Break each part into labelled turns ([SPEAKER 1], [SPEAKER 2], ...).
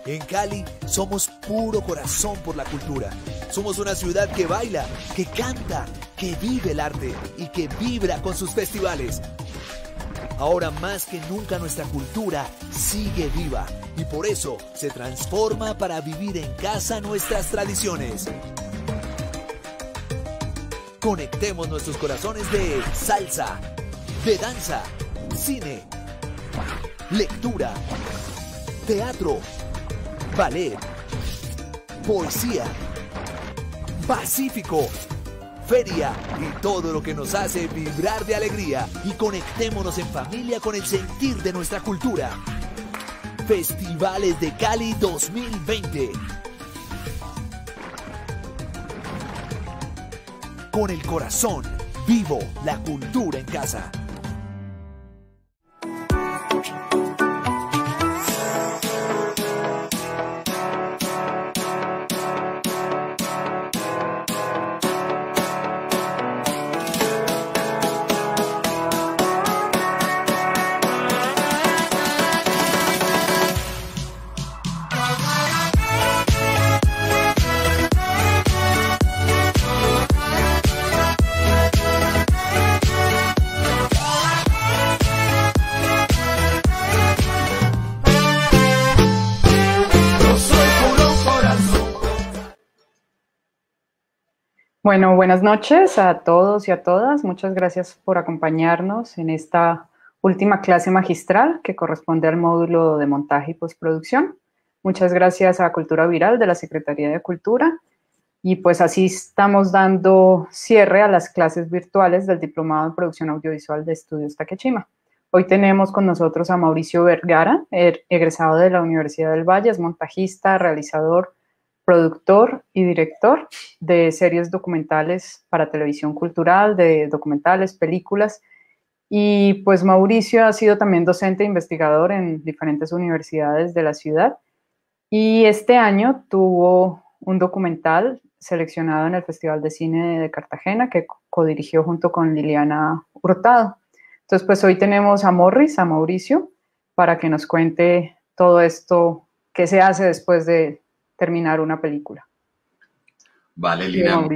[SPEAKER 1] En Cali somos puro corazón por la cultura. Somos una ciudad que baila, que canta, que vive el arte y que vibra con sus festivales. Ahora más que nunca nuestra cultura sigue viva y por eso se transforma para vivir en casa nuestras tradiciones. Conectemos nuestros corazones de salsa, de danza, cine, lectura, teatro, ballet, poesía, pacífico, feria y todo lo que nos hace vibrar de alegría, y conectémonos en familia con el sentir de nuestra cultura. Festivales de Cali 2020. Con el corazón vivo, la cultura en casa.
[SPEAKER 2] Bueno, buenas noches a todos y a todas. Muchas gracias por acompañarnos en esta última clase magistral que corresponde al módulo de montaje y postproducción. Muchas gracias a Cultura Viral de la Secretaría de Cultura. Y pues así estamos dando cierre a las clases virtuales del Diplomado en Producción Audiovisual de Estudios Takeshima. Hoy tenemos con nosotros a Mauricio Vergara, egresado de la Universidad del Valle, es montajista, realizador, productor y director de series documentales para televisión cultural, de documentales, películas. Y pues Mauricio ha sido también docente e investigador en diferentes universidades de la ciudad. Y este año tuvo un documental seleccionado en el Festival de Cine de Cartagena que codirigió junto con Liliana Hurtado. Entonces, pues hoy tenemos a Mauricio, para que nos cuente todo esto que se hace después de terminar una película.
[SPEAKER 3] Vale, Lina,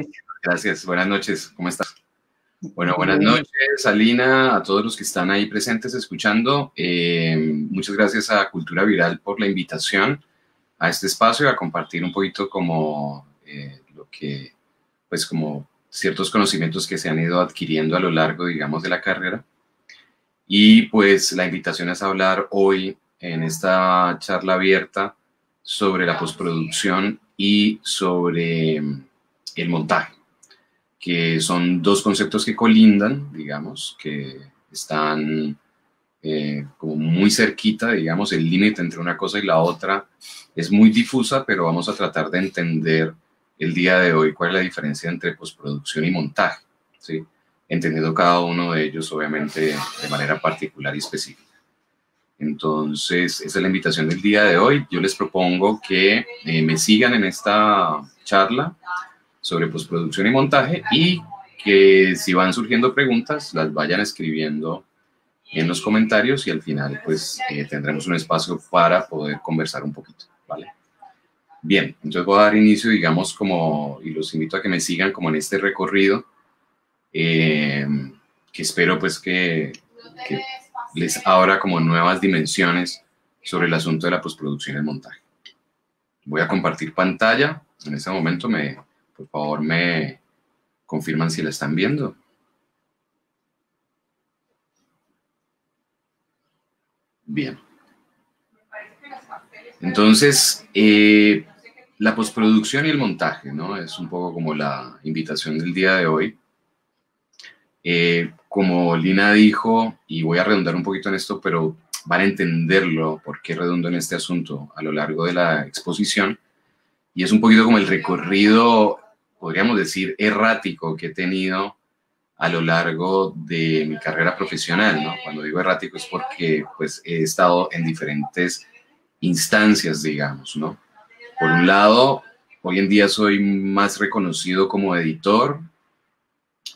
[SPEAKER 3] gracias. Buenas noches, ¿cómo estás? Bueno, buenas noches, Alina, a todos los que están ahí presentes escuchando. Muchas gracias a Cultura Viral por la invitación a este espacio, a compartir un poquito como lo que, pues como ciertos conocimientos que se han ido adquiriendo a lo largo, digamos, de la carrera. Y pues la invitación es a hablar hoy en esta charla abierta sobre la postproducción y sobre el montaje, que son dos conceptos que colindan, digamos, que están como muy cerquita, digamos, el límite entre una cosa y la otra es muy difusa, pero vamos a tratar de entender el día de hoy cuál es la diferencia entre postproducción y montaje, ¿sí? Entendiendo cada uno de ellos, obviamente, de manera particular y específica. Entonces, esa es la invitación del día de hoy. Yo les propongo que me sigan en esta charla sobre postproducción y montaje y que si van surgiendo preguntas, las vayan escribiendo en los comentarios y al final, pues, tendremos un espacio para poder conversar un poquito, ¿vale? Bien, entonces voy a dar inicio, digamos, y los invito a que me sigan como en este recorrido, que espero, pues, que les abra como nuevas dimensiones sobre el asunto de la postproducción y el montaje. Voy a compartir pantalla. En este momento, por favor, me confirman si la están viendo. Bien. Entonces, la postproducción y el montaje, ¿no? Es un poco como la invitación del día de hoy. Como Lina dijo, y voy a redundar un poquito en esto, pero van a entenderlo por qué redundo en este asunto a lo largo de la exposición, y es un poquito como el recorrido, podríamos decir, errático que he tenido a lo largo de mi carrera profesional, ¿no? Cuando digo errático es porque pues, he estado en diferentes instancias, digamos, ¿no? Por un lado, hoy en día soy más reconocido como editor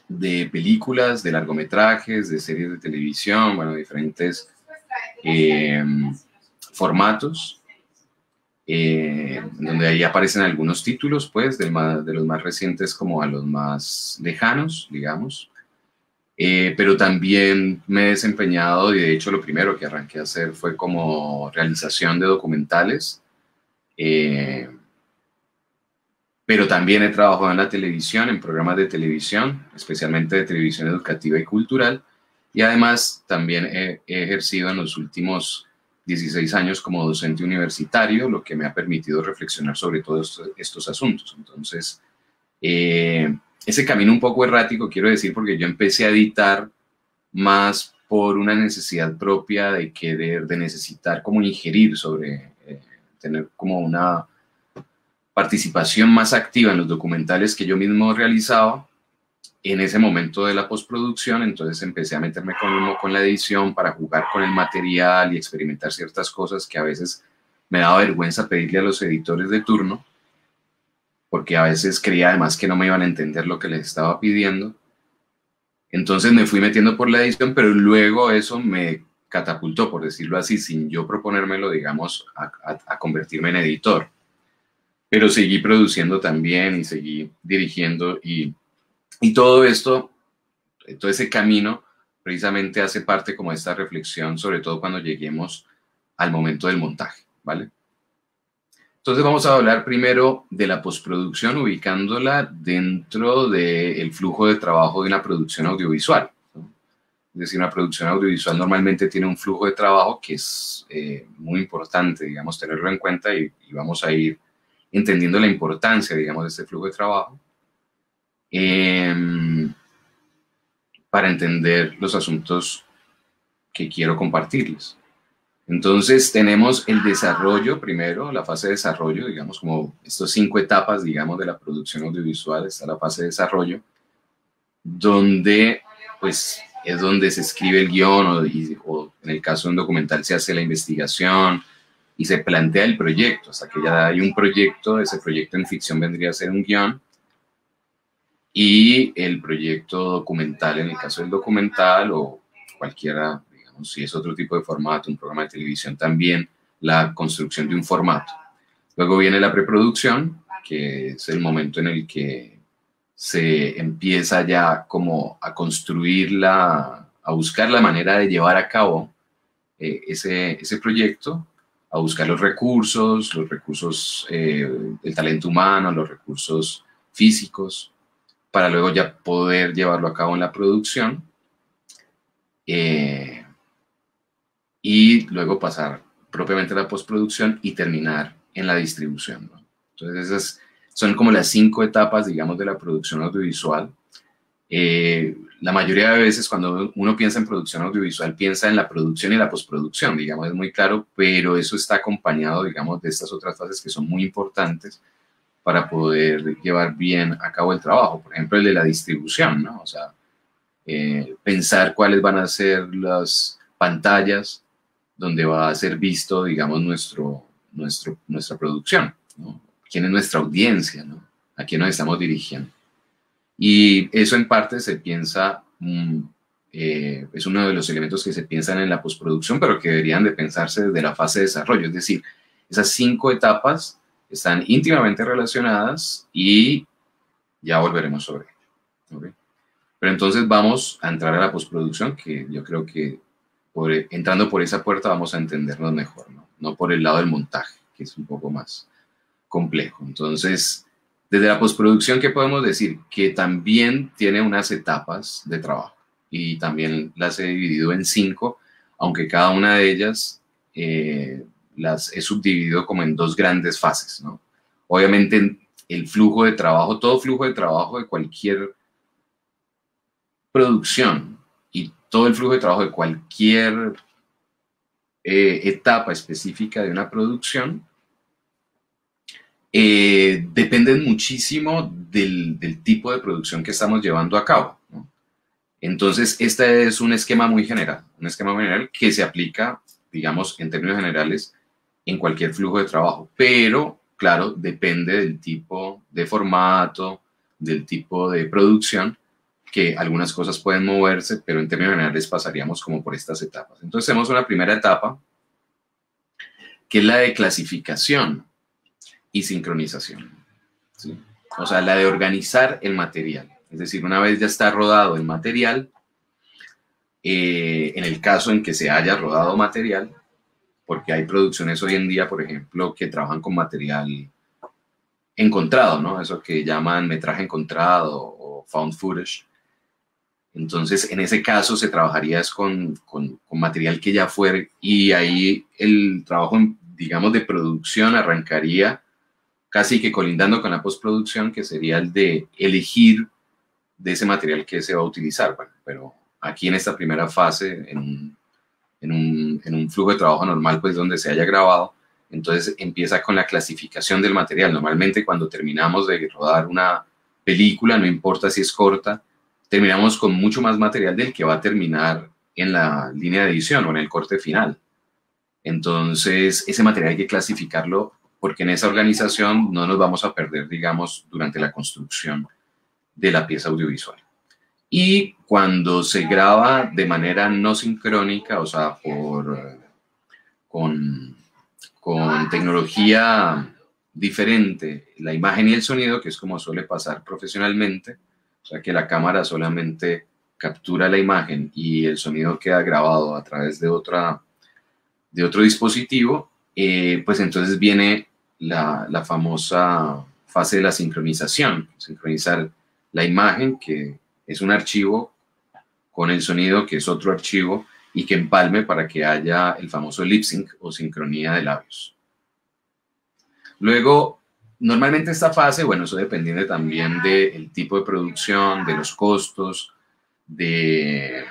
[SPEAKER 3] de películas, de largometrajes, de series de televisión, bueno, diferentes formatos. donde ahí aparecen algunos títulos, pues, de los más recientes como a los más lejanos, digamos. Pero también me he desempeñado, y de hecho lo primero que arranqué a hacer fue como realización de documentales, pero también he trabajado en la televisión, en programas de televisión, especialmente de televisión educativa y cultural, y además también he ejercido en los últimos 16 años como docente universitario, lo que me ha permitido reflexionar sobre todos estos asuntos. Entonces, ese camino un poco errático, quiero decir, porque yo empecé a editar más por una necesidad propia de necesitar como ingerir sobre, tener como una participación más activa en los documentales que yo mismo realizaba en ese momento de la postproducción. Entonces empecé a meterme con la edición para jugar con el material y experimentar ciertas cosas que a veces me daba vergüenza pedirle a los editores de turno, porque a veces creía además que no me iban a entender lo que les estaba pidiendo. Entonces me fui metiendo por la edición, pero luego eso me catapultó, por decirlo así, sin yo proponérmelo, digamos, a convertirme en editor. Pero seguí produciendo también y seguí dirigiendo y todo esto, todo ese camino precisamente hace parte como de esta reflexión, sobre todo cuando lleguemos al momento del montaje, ¿vale? Entonces vamos a hablar primero de la postproducción, ubicándola dentro del flujo de trabajo de una producción audiovisual, ¿no? Es decir, una producción audiovisual normalmente tiene un flujo de trabajo que es muy importante, digamos, tenerlo en cuenta y vamos a ir entendiendo la importancia, digamos, de este flujo de trabajo para entender los asuntos que quiero compartirles. Entonces tenemos el desarrollo primero, la fase de desarrollo, digamos como estas 5 etapas, digamos, de la producción audiovisual. Está la fase de desarrollo, donde pues es donde se escribe el guión o en el caso de un documental se hace la investigación y se plantea el proyecto. Hasta que ya hay un proyecto, ese proyecto en ficción vendría a ser un guión, y el proyecto documental, en el caso del documental o cualquiera, digamos, si es otro tipo de formato, un programa de televisión también, la construcción de un formato. Luego viene la preproducción, que es el momento en el que se empieza ya como a construirla, a buscar la manera de llevar a cabo ese proyecto, a buscar los recursos, el talento humano, los recursos físicos, para luego ya poder llevarlo a cabo en la producción y luego pasar propiamente a la postproducción y terminar en la distribución, ¿no? Entonces esas son como las 5 etapas, digamos, de la producción audiovisual. La mayoría de veces cuando uno piensa en producción audiovisual piensa en la producción y la postproducción, digamos, es muy claro, pero eso está acompañado, digamos, de estas otras fases que son muy importantes para poder llevar bien a cabo el trabajo. Por ejemplo, el de la distribución, ¿no? O sea, pensar cuáles van a ser las pantallas donde va a ser visto, digamos, nuestra producción, ¿no? ¿Quién es nuestra audiencia, ¿no? ¿A quién nos estamos dirigiendo? Y eso en parte se piensa, es uno de los elementos que se piensan en la postproducción, pero que deberían de pensarse desde la fase de desarrollo. Es decir, esas 5 etapas están íntimamente relacionadas y ya volveremos sobre ello, ¿okay? Pero entonces vamos a entrar a la postproducción, que yo creo que entrando por esa puerta vamos a entendernos mejor, ¿no? No por el lado del montaje, que es un poco más complejo. Entonces, desde la postproducción, ¿qué podemos decir? Que también tiene unas etapas de trabajo y también las he dividido en 5, aunque cada una de ellas las he subdividido como en 2 grandes fases, ¿no? Obviamente el flujo de trabajo, todo flujo de trabajo de cualquier producción y todo el flujo de trabajo de cualquier etapa específica de una producción dependen muchísimo del tipo de producción que estamos llevando a cabo, ¿no? Entonces, este es un esquema muy general que se aplica, digamos, en términos generales, en cualquier flujo de trabajo, pero, claro, depende del tipo de formato, del tipo de producción, que algunas cosas pueden moverse, pero en términos generales pasaríamos como por estas etapas. Entonces, tenemos una primera etapa, que es la de clasificación, y sincronización, ¿sí? O sea, la de organizar el material. Es decir, una vez ya está rodado el material, en el caso en que se haya rodado material, porque hay producciones hoy en día, por ejemplo, que trabajan con material encontrado, ¿no? Eso que llaman metraje encontrado o found footage. Entonces, en ese caso se trabajaría con material que ya fue, y ahí el trabajo, digamos, de producción arrancaría casi que colindando con la postproducción, que sería el de elegir de ese material que se va a utilizar. Bueno, pero aquí en esta primera fase, en un flujo de trabajo normal, pues donde se haya grabado, entonces empieza con la clasificación del material. Normalmente cuando terminamos de rodar una película, no importa si es corta, terminamos con mucho más material del que va a terminar en la línea de edición o en el corte final. Entonces, ese material hay que clasificarlo porque en esa organización no nos vamos a perder, digamos, durante la construcción de la pieza audiovisual. Y cuando se graba de manera no sincrónica, o sea, con tecnología diferente, la imagen y el sonido, que es como suele pasar profesionalmente, o sea, que la cámara solamente captura la imagen y el sonido queda grabado a través de otro dispositivo, pues entonces viene la famosa fase de la sincronización, sincronizar la imagen, que es un archivo, con el sonido, que es otro archivo, y que empalme para que haya el famoso lip sync o sincronía de labios. Luego, normalmente esta fase, bueno, eso dependiendo también del tipo de producción, de los costos, del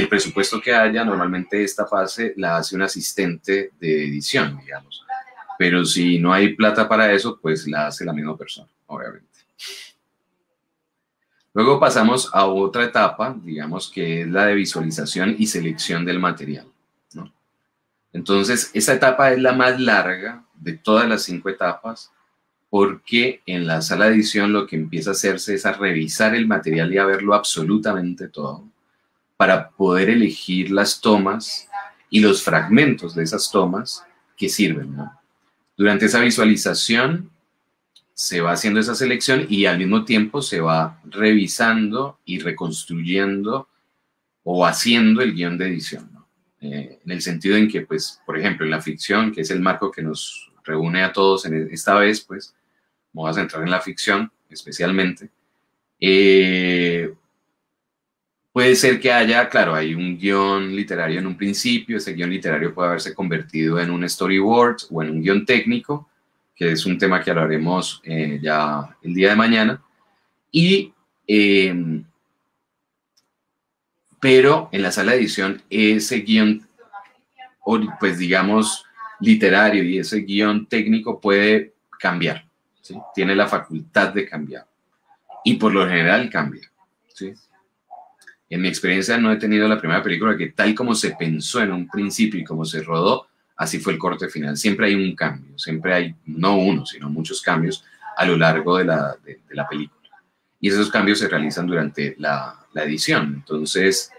[SPEAKER 3] presupuesto que haya, normalmente esta fase la hace un asistente de edición, digamos. Pero si no hay plata para eso, pues la hace la misma persona, obviamente. Luego pasamos a otra etapa, digamos, que es la de visualización y selección del material, ¿no? Entonces, esta etapa es la más larga de todas las 5 etapas, porque en la sala de edición lo que empieza a hacerse es a revisar el material y a verlo absolutamente todo, para poder elegir las tomas y los fragmentos de esas tomas que sirven, ¿no? Durante esa visualización se va haciendo esa selección y al mismo tiempo se va revisando y reconstruyendo o haciendo el guión de edición, ¿no? En el sentido en que, pues, por ejemplo, en la ficción, que es el marco que nos reúne a todos esta vez, pues, vamos a centrar en la ficción especialmente, puede ser que haya, claro, hay un guión literario en un principio, ese guión literario puede haberse convertido en un storyboard o en un guión técnico, que es un tema que hablaremos ya el día de mañana, pero en la sala de edición ese guión, pues digamos, literario y ese guión técnico puede cambiar, ¿sí? Tiene la facultad de cambiar y por lo general cambia, ¿sí? En mi experiencia no he tenido la primera película que tal como se pensó en un principio y como se rodó, así fue el corte final. Siempre hay un cambio, siempre hay, no uno, sino muchos cambios a lo largo de la película. Y esos cambios se realizan durante la edición. Entonces,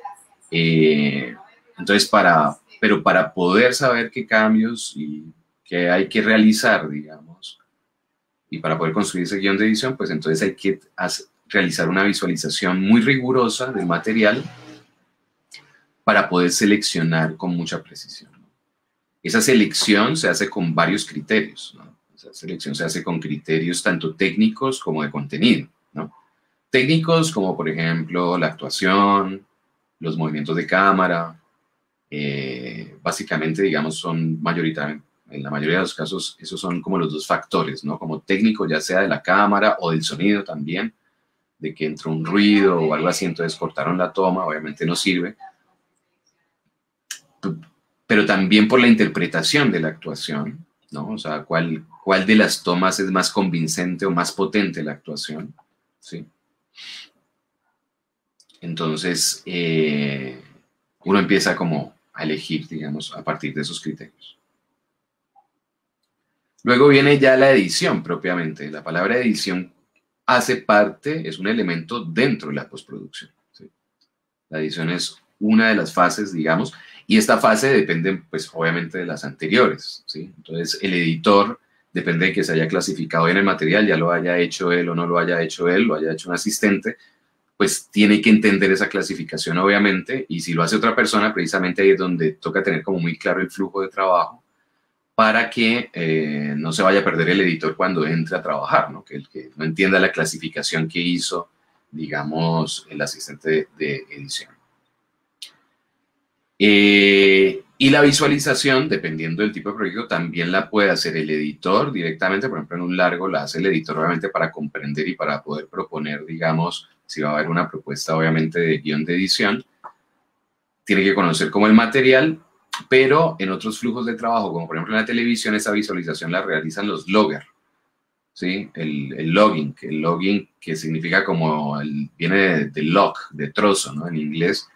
[SPEAKER 3] para poder saber qué cambios y qué hay que realizar, digamos, y para poder construir ese guión de edición, pues entonces hay que realizar una visualización muy rigurosa del material para poder seleccionar con mucha precisión, ¿no? Esa selección se hace con varios criterios, ¿no? Esa selección se hace con criterios tanto técnicos como de contenido, ¿no? Técnicos como, por ejemplo, la actuación, los movimientos de cámara, básicamente, digamos, son mayoritariamente, en la mayoría de los casos, esos son como los 2 factores, ¿no? Como técnico, ya sea de la cámara o del sonido también, de que entró un ruido o algo así, entonces cortaron la toma, obviamente no sirve, pero también por la interpretación de la actuación, ¿no? O sea, cuál de las tomas es más convincente o más potente la actuación, ¿sí? Entonces, uno empieza como a elegir, digamos, a partir de esos criterios. Luego viene ya la edición propiamente. La palabra edición hace parte, es un elemento dentro de la postproducción, ¿sí? La edición es una de las fases, digamos, y esta fase depende, pues, obviamente de las anteriores, ¿sí? Entonces, el editor depende de que se haya clasificado bien el material, ya lo haya hecho él o no lo haya hecho él, lo haya hecho un asistente, pues tiene que entender esa clasificación obviamente, y si lo hace otra persona, precisamente ahí es donde toca tener como muy claro el flujo de trabajo para que no se vaya a perder el editor cuando entre a trabajar, ¿no? Que el que no entienda la clasificación que hizo, digamos, el asistente de edición. Y la visualización, dependiendo del tipo de proyecto, también la puede hacer el editor directamente. Por ejemplo, en un largo la hace el editor obviamente para comprender y para poder proponer, digamos, si va a haber una propuesta obviamente de guión de edición. Tiene que conocer como el material, pero en otros flujos de trabajo, como por ejemplo en la televisión, esa visualización la realizan los loggers, ¿sí? El logging que significa como, viene del log, de trozo, ¿no? En inglés.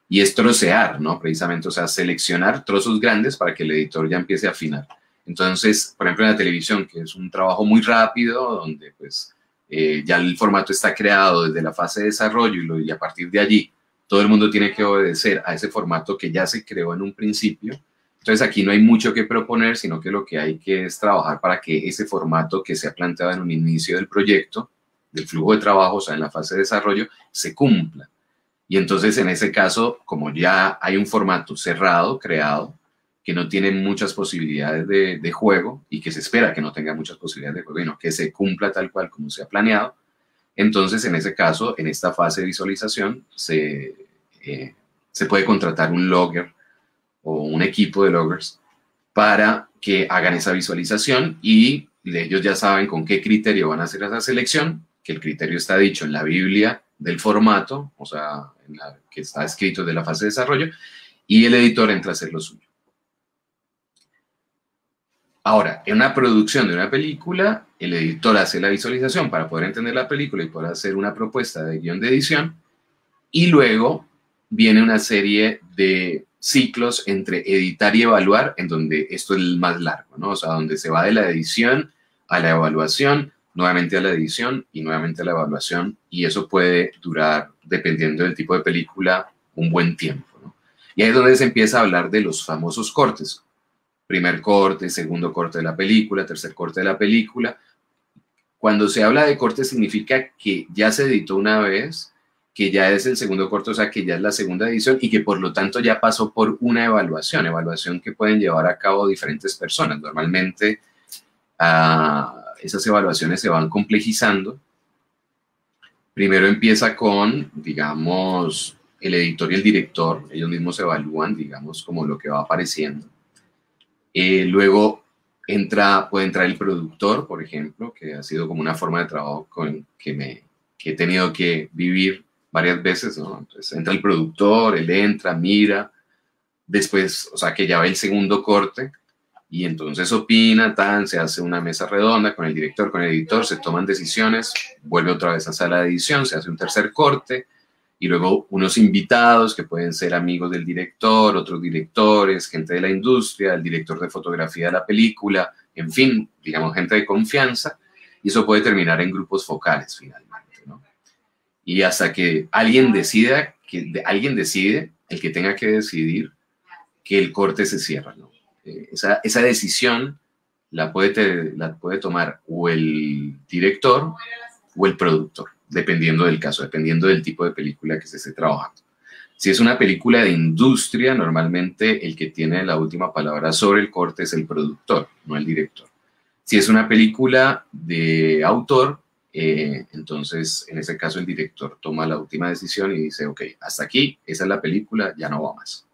[SPEAKER 3] Y es trocear, ¿no? Precisamente, o sea, seleccionar trozos grandes para que el editor ya empiece a afinar. Entonces, por ejemplo, en la televisión, que es un trabajo muy rápido, donde pues ya el formato está creado desde la fase de desarrollo y a partir de allí todo el mundo tiene que obedecer a ese formato que ya se creó en un principio. Entonces, aquí no hay mucho que proponer, sino que lo que hay que es trabajar para que ese formato que se ha planteado en un inicio del proyecto, del flujo de trabajo, o sea, en la fase de desarrollo, se cumpla. Y entonces, en ese caso, como ya hay un formato cerrado, creado, que no tiene muchas posibilidades de juego y que se espera que no tenga muchas posibilidades de juego, sino que se cumpla tal cual como se ha planeado, entonces, en ese caso, en esta fase de visualización, se puede contratar un logger o un equipo de loggers para que hagan esa visualización y ellos ya saben con qué criterio van a hacer esa selección, que el criterio está dicho en la Biblia del formato, o sea, que está escrito de la fase de desarrollo, y el editor entra a hacer lo suyo. Ahora, en una producción de una película, el editor hace la visualización para poder entender la película y poder hacer una propuesta de guión de edición, y luego viene una serie de ciclos entre editar y evaluar, en donde esto es el más largo, ¿no? O sea, donde se va de la edición a la evaluación, nuevamente a la edición y nuevamente a la evaluación, y eso puede durar, dependiendo del tipo de película, un buen tiempo, ¿no? Y ahí es donde se empieza a hablar de los famosos cortes. Primer corte, segundo corte de la película, tercer corte de la película. Cuando se habla de corte significa que ya se editó una vez, que ya es el segundo corte, o sea, que ya es la segunda edición y que por lo tanto ya pasó por una evaluación que pueden llevar a cabo diferentes personas. Normalmente esas evaluaciones se van complejizando. Primero empieza con, digamos, el editor y el director. Ellos mismos evalúan, digamos, como lo que va apareciendo. Luego puede entrar el productor, por ejemplo, que ha sido como una forma de trabajo que he tenido que vivir varias veces, ¿no? Entonces entra el productor, él entra, mira, después, o sea, que ya ve el segundo corte y entonces opina, se hace una mesa redonda con el director, con el editor, se toman decisiones, vuelve otra vez a sala de edición, se hace un tercer corte, y luego unos invitados que pueden ser amigos del director, otros directores, gente de la industria, el director de fotografía de la película, en fin, digamos, gente de confianza, y eso puede terminar en grupos focales finalmente, ¿no? Y hasta que alguien decide, el que tenga que decidir, que el corte se cierra, ¿no? Esa decisión la puede tomar o el director o el productor, dependiendo del caso, dependiendo del tipo de película que se esté trabajando. Si es una película de industria, normalmente el que tiene la última palabra sobre el corte es el productor, no el director. Si es una película de autor, entonces en ese caso el director toma la última decisión y dice, ok, hasta aquí, esa es la película, ya no va más.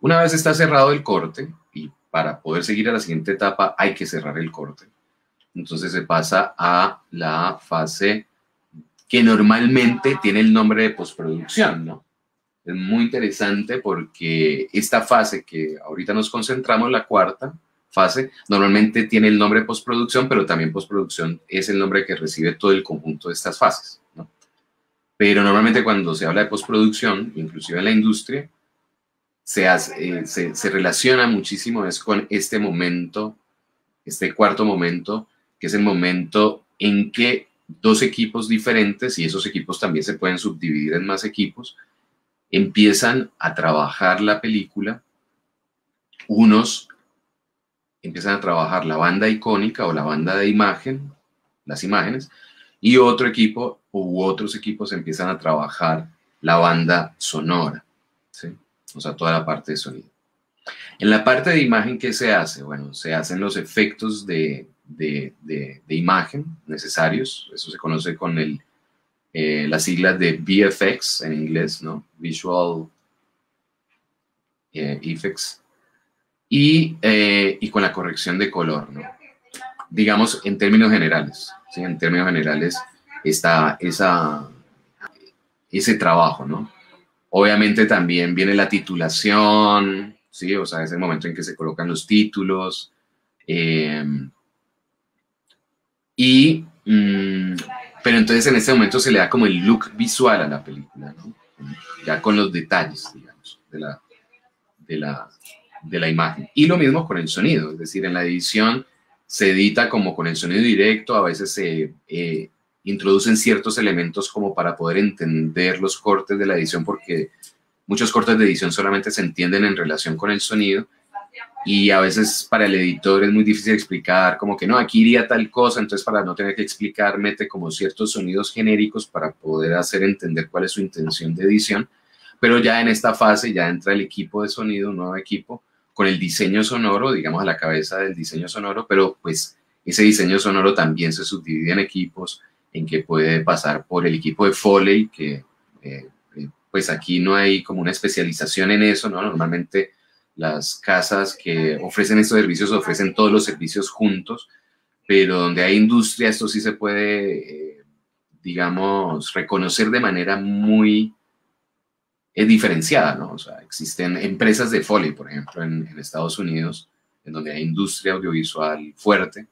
[SPEAKER 3] Una vez está cerrado el corte, y para poder seguir a la siguiente etapa hay que cerrar el corte, entonces se pasa a la fase que normalmente tiene el nombre de postproducción, ¿no? Es muy interesante porque esta fase que ahorita nos concentramos, la cuarta fase, normalmente tiene el nombre de postproducción, pero también postproducción es el nombre que recibe todo el conjunto de estas fases, ¿no? Pero normalmente cuando se habla de postproducción, inclusive en la industria, se relaciona muchísimo con este momento, este cuarto momento, que es el momento en que dos equipos diferentes, y esos equipos también se pueden subdividir en más equipos, empiezan a trabajar la película, unos empiezan a trabajar la banda icónica o la banda de imagen, las imágenes, y otro equipo u otros equipos empiezan a trabajar la banda sonora, ¿sí? O sea, toda la parte de sonido. En la parte de imagen, ¿qué se hace? Bueno, se hacen los efectos de imagen necesarios. Eso se conoce con las siglas de VFX en inglés, ¿no? Visual Effects. Y con la corrección de color, ¿no? Digamos, en términos generales, ¿sí? En términos generales está ese trabajo, ¿no? Obviamente también viene la titulación, ¿sí? O sea, es el momento en que se colocan los títulos. Pero entonces en este momento se le da como el look visual a la película, ¿no? Ya con los detalles, digamos, de la imagen. Y lo mismo con el sonido, es decir, en la edición se edita como con el sonido directo, a veces se introducen ciertos elementos como para poder entender los cortes de la edición, porque muchos cortes de edición solamente se entienden en relación con el sonido, y a veces para el editor es muy difícil explicar, como que no, aquí iría tal cosa, entonces para no tener que explicar, mete como ciertos sonidos genéricos para poder hacer entender cuál es su intención de edición. Pero ya en esta fase ya entra el equipo de sonido, un nuevo equipo, con el diseño sonoro, digamos, a la cabeza del diseño sonoro, pero pues ese diseño sonoro también se subdivide en equipos, en que puede pasar por el equipo de Foley, que pues aquí no hay como una especialización en eso, ¿no? Normalmente las casas que ofrecen estos servicios ofrecen todos los servicios juntos, pero donde hay industria esto sí se puede, digamos, reconocer de manera muy diferenciada, ¿no? O sea, existen empresas de Foley, por ejemplo, en Estados Unidos, en donde hay industria audiovisual fuerte,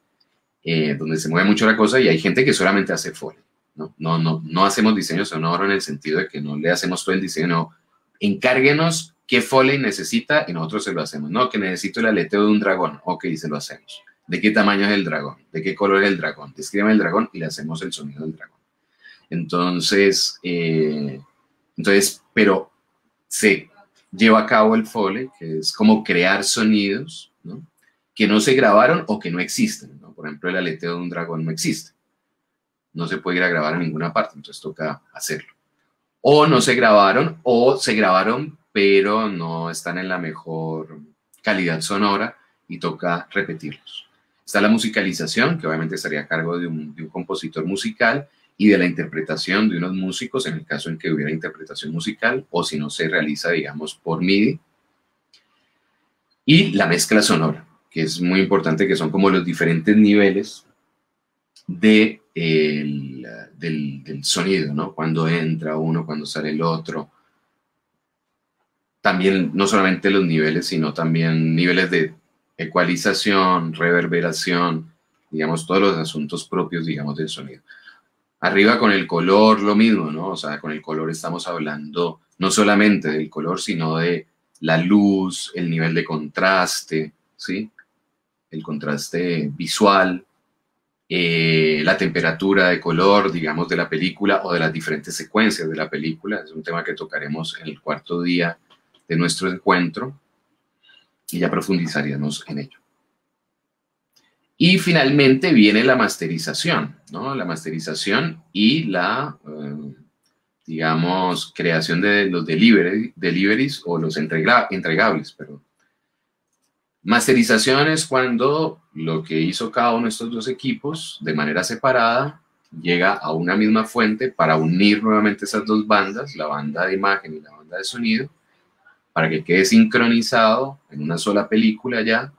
[SPEAKER 3] donde se mueve mucho la cosa, y hay gente que solamente hace Foley, ¿no? No hacemos diseño sonoro en el sentido de que no le hacemos todo el diseño, no. Encárguenos qué Foley necesita y nosotros se lo hacemos. No, que necesito el aleteo de un dragón. Ok, se lo hacemos. ¿De qué tamaño es el dragón? ¿De qué color es el dragón? Descríbeme el dragón y le hacemos el sonido del dragón. Entonces, pero se lleva a cabo el Foley, que es como crear sonidos, ¿no? Que no se grabaron o que no existen, ¿no? Por ejemplo, el aleteo de un dragón no existe. No se puede ir a grabar en ninguna parte, entonces toca hacerlo. O no se grabaron, o se grabaron, pero no están en la mejor calidad sonora y toca repetirlos. Está la musicalización, que obviamente estaría a cargo de un compositor musical, y de la interpretación de unos músicos, en el caso en que hubiera interpretación musical, o si no se realiza, digamos, por MIDI. Y la mezcla sonora, que es muy importante, que son como los diferentes niveles del sonido, ¿no? Cuando entra uno, cuando sale el otro. También no solamente los niveles, sino también niveles de ecualización, reverberación, digamos, todos los asuntos propios, digamos, del sonido. Arriba con el color, lo mismo, ¿no? O sea, con el color estamos hablando no solamente del color, sino de la luz, el nivel de contraste, ¿sí? El contraste visual, la temperatura de color, digamos, de la película o de las diferentes secuencias de la película. Es un tema que tocaremos en el cuarto día de nuestro encuentro y ya profundizaríamos en ello. Y finalmente viene la masterización, ¿no? La masterización y la, digamos, creación de los deliveries o los entregables, perdón. Masterización es cuando lo que hizo cada uno de estos dos equipos de manera separada llega a una misma fuente para unir nuevamente esas dos bandas, la banda de imagen y la banda de sonido, para que quede sincronizado en una sola película ya.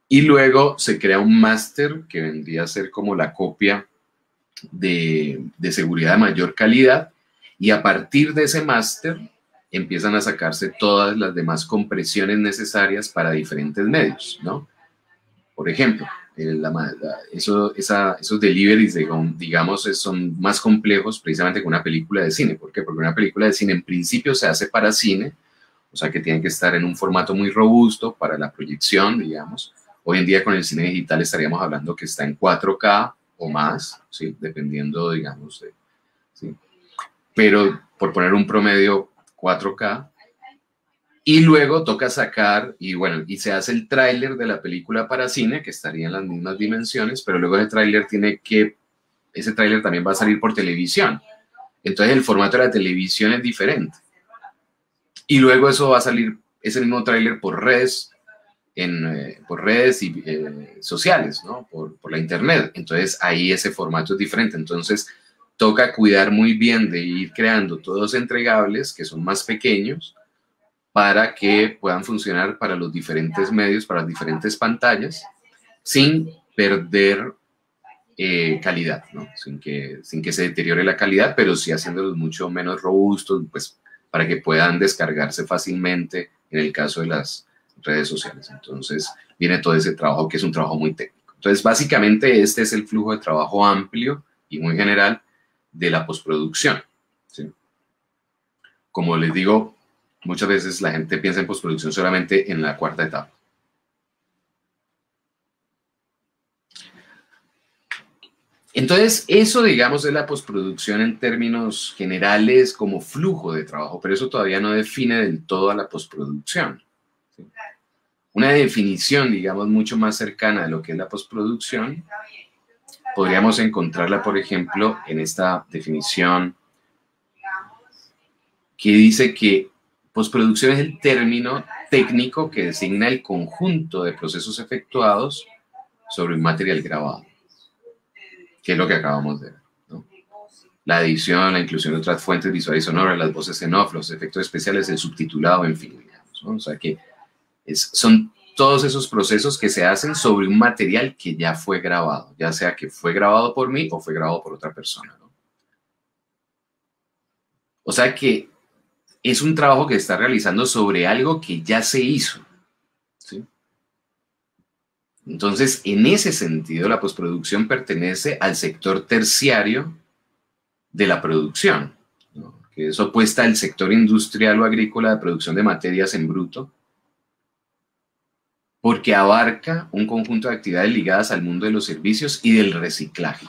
[SPEAKER 3] Y luego se crea un máster que vendría a ser como la copia de seguridad de mayor calidad, y a partir de ese máster empiezan a sacarse todas las demás compresiones necesarias para diferentes medios, ¿no? Por ejemplo, esos deliveries, digamos, son más complejos precisamente que una película de cine. ¿Por qué? Porque una película de cine en principio se hace para cine, o sea que tienen que estar en un formato muy robusto para la proyección, digamos. Hoy en día con el cine digital estaríamos hablando que está en 4K o más, ¿sí? Dependiendo, digamos, ¿sí? Pero por poner un promedio 4K, Y luego toca sacar, y bueno, y se hace el tráiler de la película para cine, que estaría en las mismas dimensiones, pero luego ese tráiler también va a salir por televisión. Entonces el formato de la televisión es diferente. Y luego eso va a salir, ese mismo tráiler por redes, por redes sociales, ¿no? Por la internet. Entonces ahí ese formato es diferente. Entonces toca cuidar muy bien de ir creando todos entregables que son más pequeños para que puedan funcionar para los diferentes medios, para las diferentes pantallas, sin perder calidad, ¿no? Sin que se deteriore la calidad, pero sí haciéndolos mucho menos robustos, pues para que puedan descargarse fácilmente en el caso de las redes sociales. Entonces viene todo ese trabajo que es un trabajo muy técnico. Entonces básicamente este es el flujo de trabajo amplio y muy general de la postproducción, ¿sí? Como les digo, muchas veces la gente piensa en postproducción solamente en la cuarta etapa. Entonces, eso, digamos, es la postproducción en términos generales como flujo de trabajo, pero eso todavía no define del todo a la postproducción, ¿sí? Una definición, digamos, mucho más cercana a lo que es la postproducción, podríamos encontrarla, por ejemplo, en esta definición que dice que postproducción es el término técnico que designa el conjunto de procesos efectuados sobre un material grabado, que es lo que acabamos de ver, ¿no? La edición, la inclusión de otras fuentes visuales y sonoras, las voces en off, los efectos especiales, el subtitulado, en fin, digamos, ¿no? O sea que son todos esos procesos que se hacen sobre un material que ya fue grabado, ya sea que fue grabado por mí o fue grabado por otra persona, ¿no? O sea que es un trabajo que se está realizando sobre algo que ya se hizo, ¿sí? Entonces, en ese sentido, la postproducción pertenece al sector terciario de la producción, ¿no? Que es opuesta al sector industrial o agrícola de producción de materias en bruto, porque abarca un conjunto de actividades ligadas al mundo de los servicios y del reciclaje.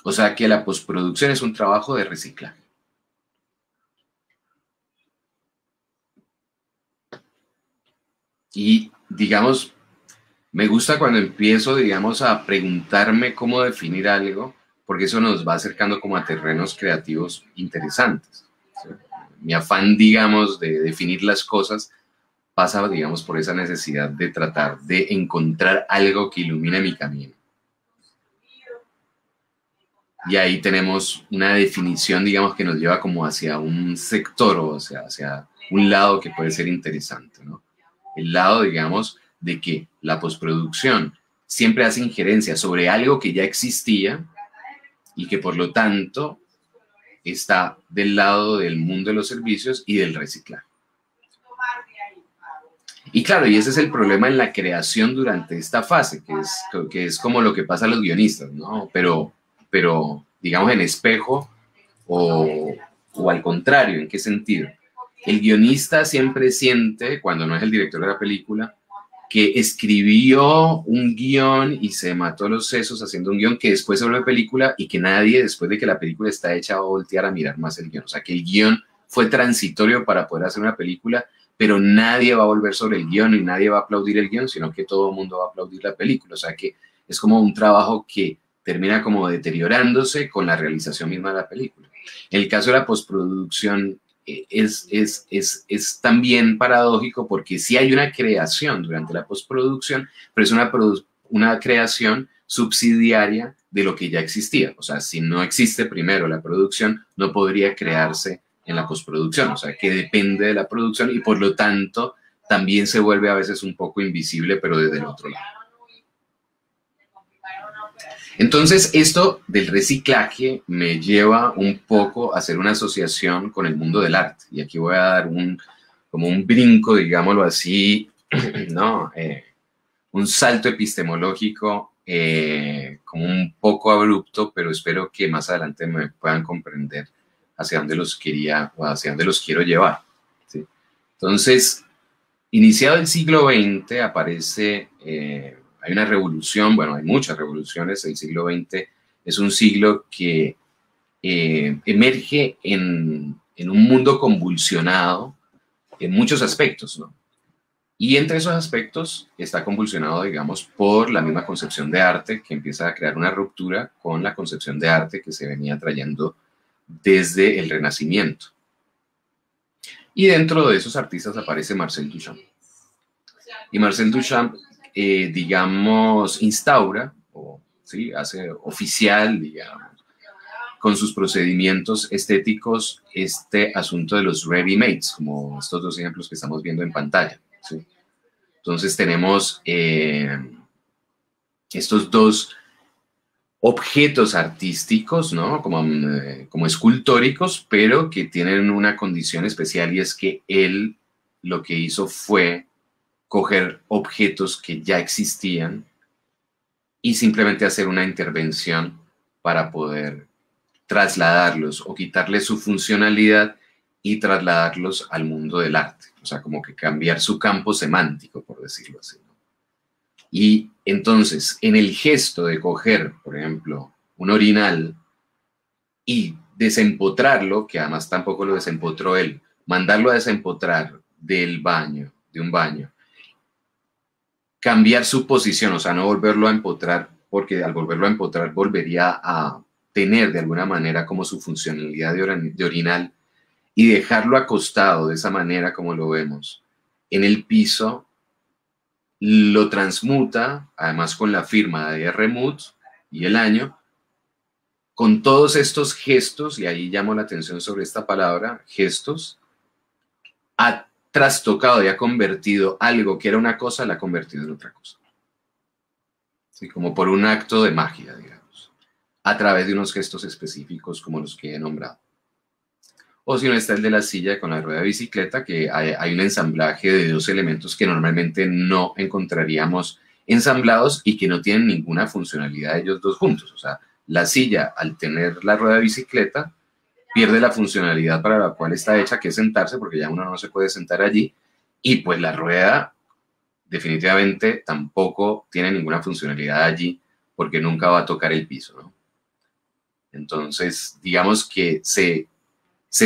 [SPEAKER 3] O sea que la postproducción es un trabajo de reciclaje. Y, digamos, me gusta cuando empiezo, digamos, a preguntarme cómo definir algo, porque eso nos va acercando como a terrenos creativos interesantes, ¿sí? Mi afán, digamos, de definir las cosas pasa, digamos, por esa necesidad de tratar de encontrar algo que ilumine mi camino. Y ahí tenemos una definición, digamos, que nos lleva como hacia un sector o hacia un lado que puede ser interesante, ¿no? El lado, digamos, de que la postproducción siempre hace injerencia sobre algo que ya existía y que por lo tanto está del lado del mundo de los servicios y del reciclaje. Y claro, y ese es el problema en la creación durante esta fase, que es como lo que pasa a los guionistas, ¿no? Pero digamos, en espejo o al contrario, ¿en qué sentido? El guionista siempre siente, cuando no es el director de la película, que escribió un guión y se mató los sesos haciendo un guión que después se vuelve película y que nadie, después de que la película está hecha, va a voltear a mirar más el guión. O sea, que el guión fue transitorio para poder hacer una película, pero nadie va a volver sobre el guión y nadie va a aplaudir el guión, sino que todo el mundo va a aplaudir la película. O sea, que es como un trabajo que termina como deteriorándose con la realización misma de la película. En el caso de la postproducción es también paradójico porque sí hay una creación durante la postproducción, pero es una creación subsidiaria de lo que ya existía. O sea, si no existe primero la producción, no podría crearse en la postproducción. O sea, que depende de la producción y por lo tanto también se vuelve a veces un poco invisible, pero desde el otro lado. Entonces, esto del reciclaje me lleva un poco a hacer una asociación con el mundo del arte. Y aquí voy a dar como un brinco, digámoslo así, ¿no? Un salto epistemológico como un poco abrupto, pero espero que más adelante me puedan comprender hacia dónde los quería o hacia dónde los quiero llevar, ¿sí? Entonces, iniciado el siglo XX, aparece... hay una revolución, bueno, hay muchas revoluciones. El siglo XX es un siglo que emerge en un mundo convulsionado en muchos aspectos, ¿no? Y entre esos aspectos está convulsionado, digamos, por la misma concepción de arte que empieza a crear una ruptura con la concepción de arte que se venía trayendo desde el Renacimiento. Y dentro de esos artistas aparece Marcel Duchamp. Y Marcel Duchamp, digamos, instaura, o ¿sí? Hace oficial, digamos, con sus procedimientos estéticos, este asunto de los ready-mades, como estos dos ejemplos que estamos viendo en pantalla, ¿sí? Entonces tenemos estos dos objetos artísticos, ¿no? Como escultóricos, pero que tienen una condición especial, y es que él lo que hizo fue coger objetos que ya existían y simplemente hacer una intervención para poder trasladarlos o quitarles su funcionalidad y trasladarlos al mundo del arte. O sea, como que cambiar su campo semántico, por decirlo así, ¿no? Y entonces, en el gesto de coger, por ejemplo, un orinal y desempotrarlo, que además tampoco lo desempotró él, mandarlo a desempotrar del baño, de un baño, cambiar su posición, o sea, no volverlo a empotrar, porque al volverlo a empotrar volvería a tener de alguna manera como su funcionalidad de orinal, y dejarlo acostado de esa manera como lo vemos en el piso, lo transmuta, además con la firma de R. Muth y el año, con todos estos gestos, y ahí llamo la atención sobre esta palabra, gestos, ha trastocado y ha convertido algo que era una cosa, la ha convertido en otra cosa. ¿Sí? Como por un acto de magia, digamos, a través de unos gestos específicos como los que he nombrado. O si no, está el de la silla con la rueda de bicicleta, que hay un ensamblaje de dos elementos que normalmente no encontraríamos ensamblados y que no tienen ninguna funcionalidad ellos dos juntos. O sea, la silla, al tener la rueda de bicicleta, pierde la funcionalidad para la cual está hecha, que es sentarse, porque ya uno no se puede sentar allí, y pues la rueda definitivamente tampoco tiene ninguna funcionalidad allí, porque nunca va a tocar el piso, ¿no? Entonces, digamos que se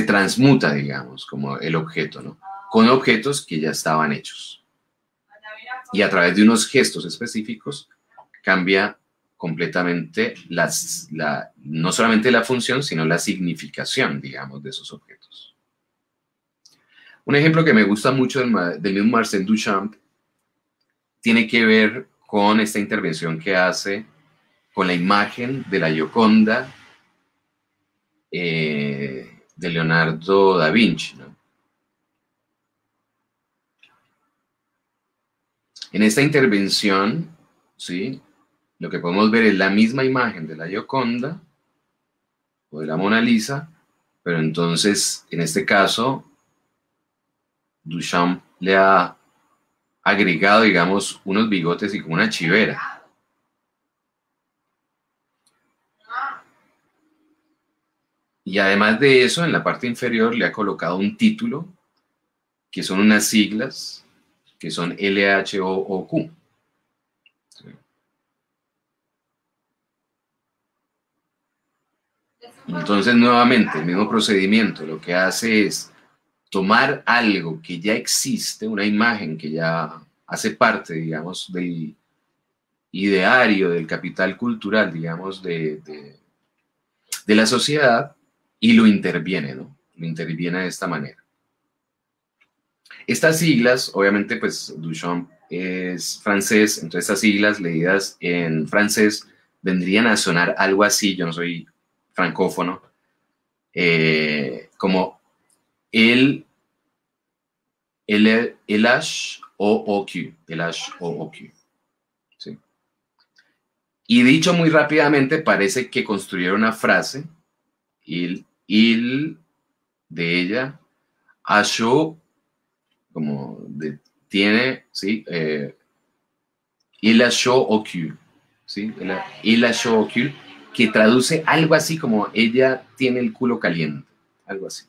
[SPEAKER 3] transmuta, digamos, como el objeto, ¿no? Con objetos que ya estaban hechos. Y a través de unos gestos específicos cambia completamente no solamente la función, sino la significación, digamos, de esos objetos. Un ejemplo que me gusta mucho del mismo Marcel Duchamp tiene que ver con esta intervención que hace con la imagen de la Gioconda de Leonardo da Vinci, ¿no? En esta intervención, ¿sí?, lo que podemos ver es la misma imagen de la Gioconda o de la Mona Lisa, pero entonces, en este caso, Duchamp le ha agregado, digamos, unos bigotes y como una chivera. Y además de eso, en la parte inferior le ha colocado un título, que son unas siglas, que son LHOOQ. ¿Sí? Entonces, nuevamente, el mismo procedimiento lo que hace es tomar algo que ya existe, una imagen que ya hace parte, digamos, del ideario, del capital cultural, digamos, de la sociedad, y lo interviene, ¿no? Lo interviene de esta manera. Estas siglas, obviamente, pues Duchamp es francés, entonces estas siglas leídas en francés vendrían a sonar algo así, yo no soy francófono, como el LHOOQ, ¿sí? Y dicho muy rápidamente, parece que construyeron una frase, il de ella, Asho, como tiene, ¿sí? Il HOOQ, ¿sí? Il HOOQ, que traduce algo así como ella tiene el culo caliente, algo así.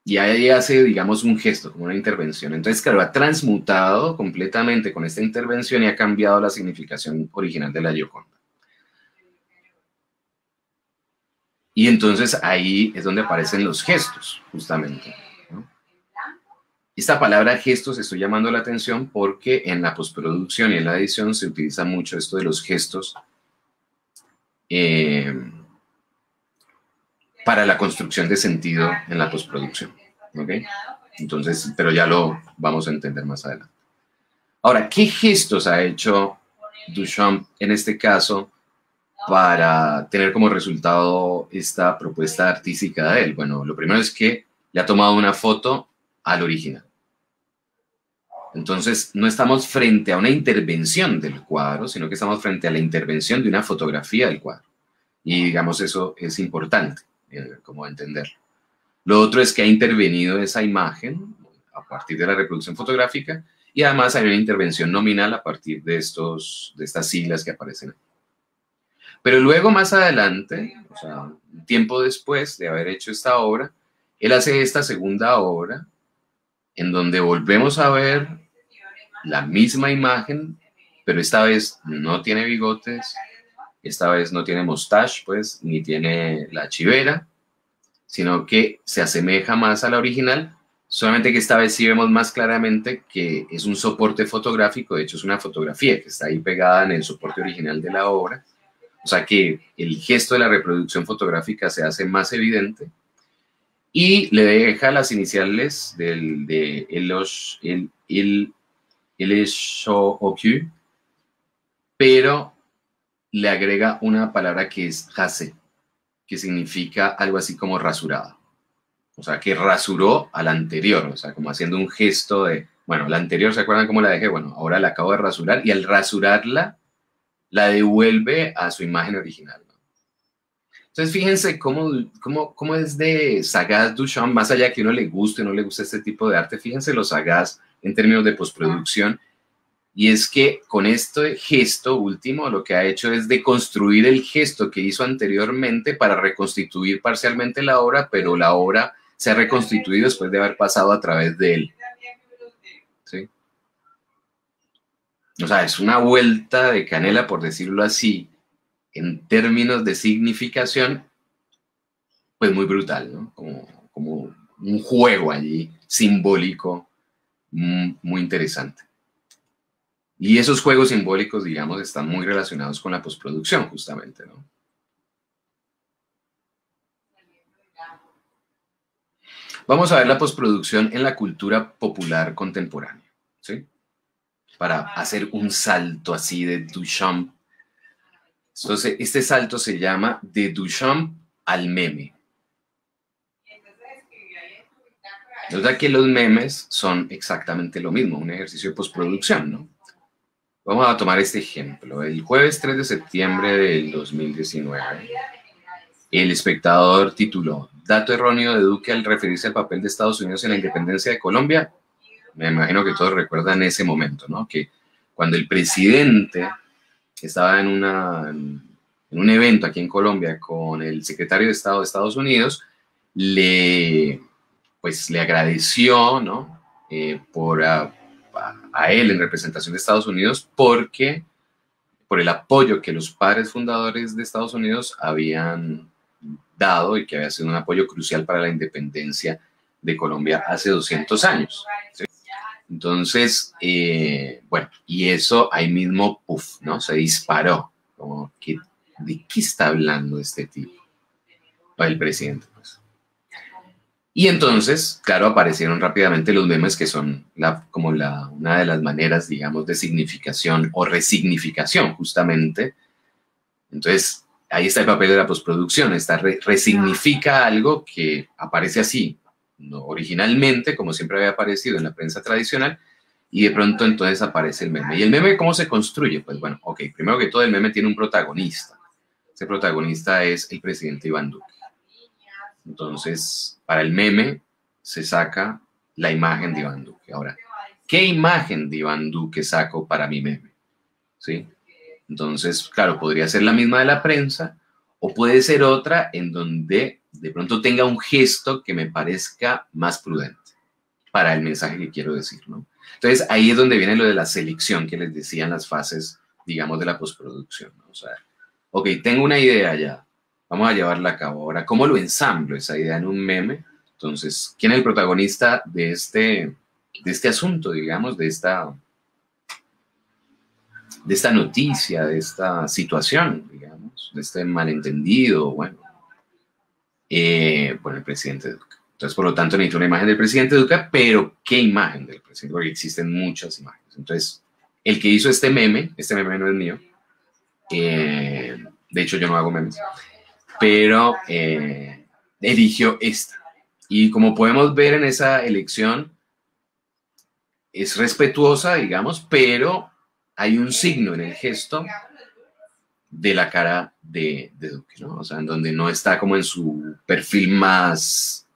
[SPEAKER 3] Y ahí hace, digamos, un gesto, como una intervención. Entonces, claro, ha transmutado completamente con esta intervención y ha cambiado la significación original de la Gioconda. Y entonces ahí es donde aparecen los gestos, justamente. Esta palabra gestos estoy llamando la atención porque en la postproducción y en la edición se utiliza mucho esto de los gestos para la construcción de sentido en la postproducción. ¿Ok? Entonces, pero ya lo vamos a entender más adelante. Ahora, ¿qué gestos ha hecho Duchamp en este caso para tener como resultado esta propuesta artística de él? Bueno, lo primero es que le ha tomado una foto al original. Entonces, no estamos frente a una intervención del cuadro, sino que estamos frente a la intervención de una fotografía del cuadro. Y digamos, eso es importante, como entenderlo. Lo otro es que ha intervenido esa imagen a partir de la reproducción fotográfica y además hay una intervención nominal a partir de estas siglas que aparecen ahí. Pero luego, más adelante, o sea, un tiempo después de haber hecho esta obra, él hace esta segunda obra en donde volvemos a ver la misma imagen, pero esta vez no tiene bigotes, esta vez no tiene mustache, pues, ni tiene la chivera, sino que se asemeja más a la original, solamente que esta vez sí vemos más claramente que es un soporte fotográfico, de hecho es una fotografía que está ahí pegada en el soporte original de la obra, o sea que el gesto de la reproducción fotográfica se hace más evidente y le deja las iniciales de el Shookyu, pero le agrega una palabra que es hase, que significa algo así como rasurado. O sea, que rasuró al anterior, o sea, como haciendo un gesto de, bueno, la anterior, ¿se acuerdan cómo la dejé? Bueno, ahora la acabo de rasurar y al rasurarla, la devuelve a su imagen original, ¿no? Entonces, fíjense cómo es de sagaz Duchamp, más allá que uno le guste o no le guste este tipo de arte, fíjense lo sagaz en términos de postproducción, y es que con este gesto último lo que ha hecho es deconstruir el gesto que hizo anteriormente para reconstituir parcialmente la obra, pero la obra se ha reconstituido después de haber pasado a través de él. ¿Sí? O sea, es una vuelta de canela, por decirlo así, en términos de significación, pues muy brutal, ¿no? Como un juego allí simbólico muy interesante. Y esos juegos simbólicos, digamos, están muy relacionados con la postproducción, justamente, ¿no? Vamos a ver la postproducción en la cultura popular contemporánea, ¿sí? Para hacer un salto así de Duchamp. Entonces, este salto se llama de Duchamp al meme. Nota que los memes son exactamente lo mismo, un ejercicio de postproducción, ¿no? Vamos a tomar este ejemplo. El jueves 3 de septiembre del 2019, El Espectador tituló "Dato erróneo de Duque al referirse al papel de Estados Unidos en la independencia de Colombia". Me imagino que todos recuerdan ese momento, ¿no? Que cuando el presidente estaba en un evento aquí en Colombia con el secretario de Estado de Estados Unidos, le agradeció, ¿no? A él en representación de Estados Unidos por el apoyo que los padres fundadores de Estados Unidos habían dado y que había sido un apoyo crucial para la independencia de Colombia hace 200 años. ¿Sí? Entonces, bueno, y eso ahí mismo, puff, ¿no? Se disparó. Como que, ¿de qué está hablando este tipo? El presidente, pues. Y entonces, claro, aparecieron rápidamente los memes que son una de las maneras, digamos, de significación o resignificación, justamente. Entonces, ahí está el papel de la postproducción, resignifica algo que aparece así, no originalmente, como siempre había aparecido en la prensa tradicional, y de pronto entonces aparece el meme. ¿Y el meme cómo se construye? Pues bueno, ok, primero que todo el meme tiene un protagonista. Ese protagonista es el presidente Iván Duque. Entonces, para el meme se saca la imagen de Iván Duque. Ahora, ¿qué imagen de Iván Duque saco para mi meme? ¿Sí? Entonces, claro, podría ser la misma de la prensa o puede ser otra en donde de pronto tenga un gesto que me parezca más prudente para el mensaje que quiero decir, ¿no? Entonces, ahí es donde viene lo de la selección que les decía en las fases, digamos, de la postproducción, ¿no? O sea, ok, tengo una idea ya. Vamos a llevarla a cabo. Ahora, ¿cómo lo ensamblo esa idea en un meme? Entonces, ¿quién es el protagonista de este este asunto, digamos, de esta noticia, de esta situación, digamos, de este malentendido, bueno, el presidente Duque. Entonces, por lo tanto, necesito una imagen del presidente Duque, pero ¿qué imagen del presidente? Porque existen muchas imágenes. Entonces, el que hizo este meme no es mío, de hecho yo no hago memes, pero eligió esta. Y como podemos ver en esa elección, es respetuosa, digamos, pero hay un signo en el gesto de la cara de Duque, ¿no? O sea, en donde no está como en su perfil más,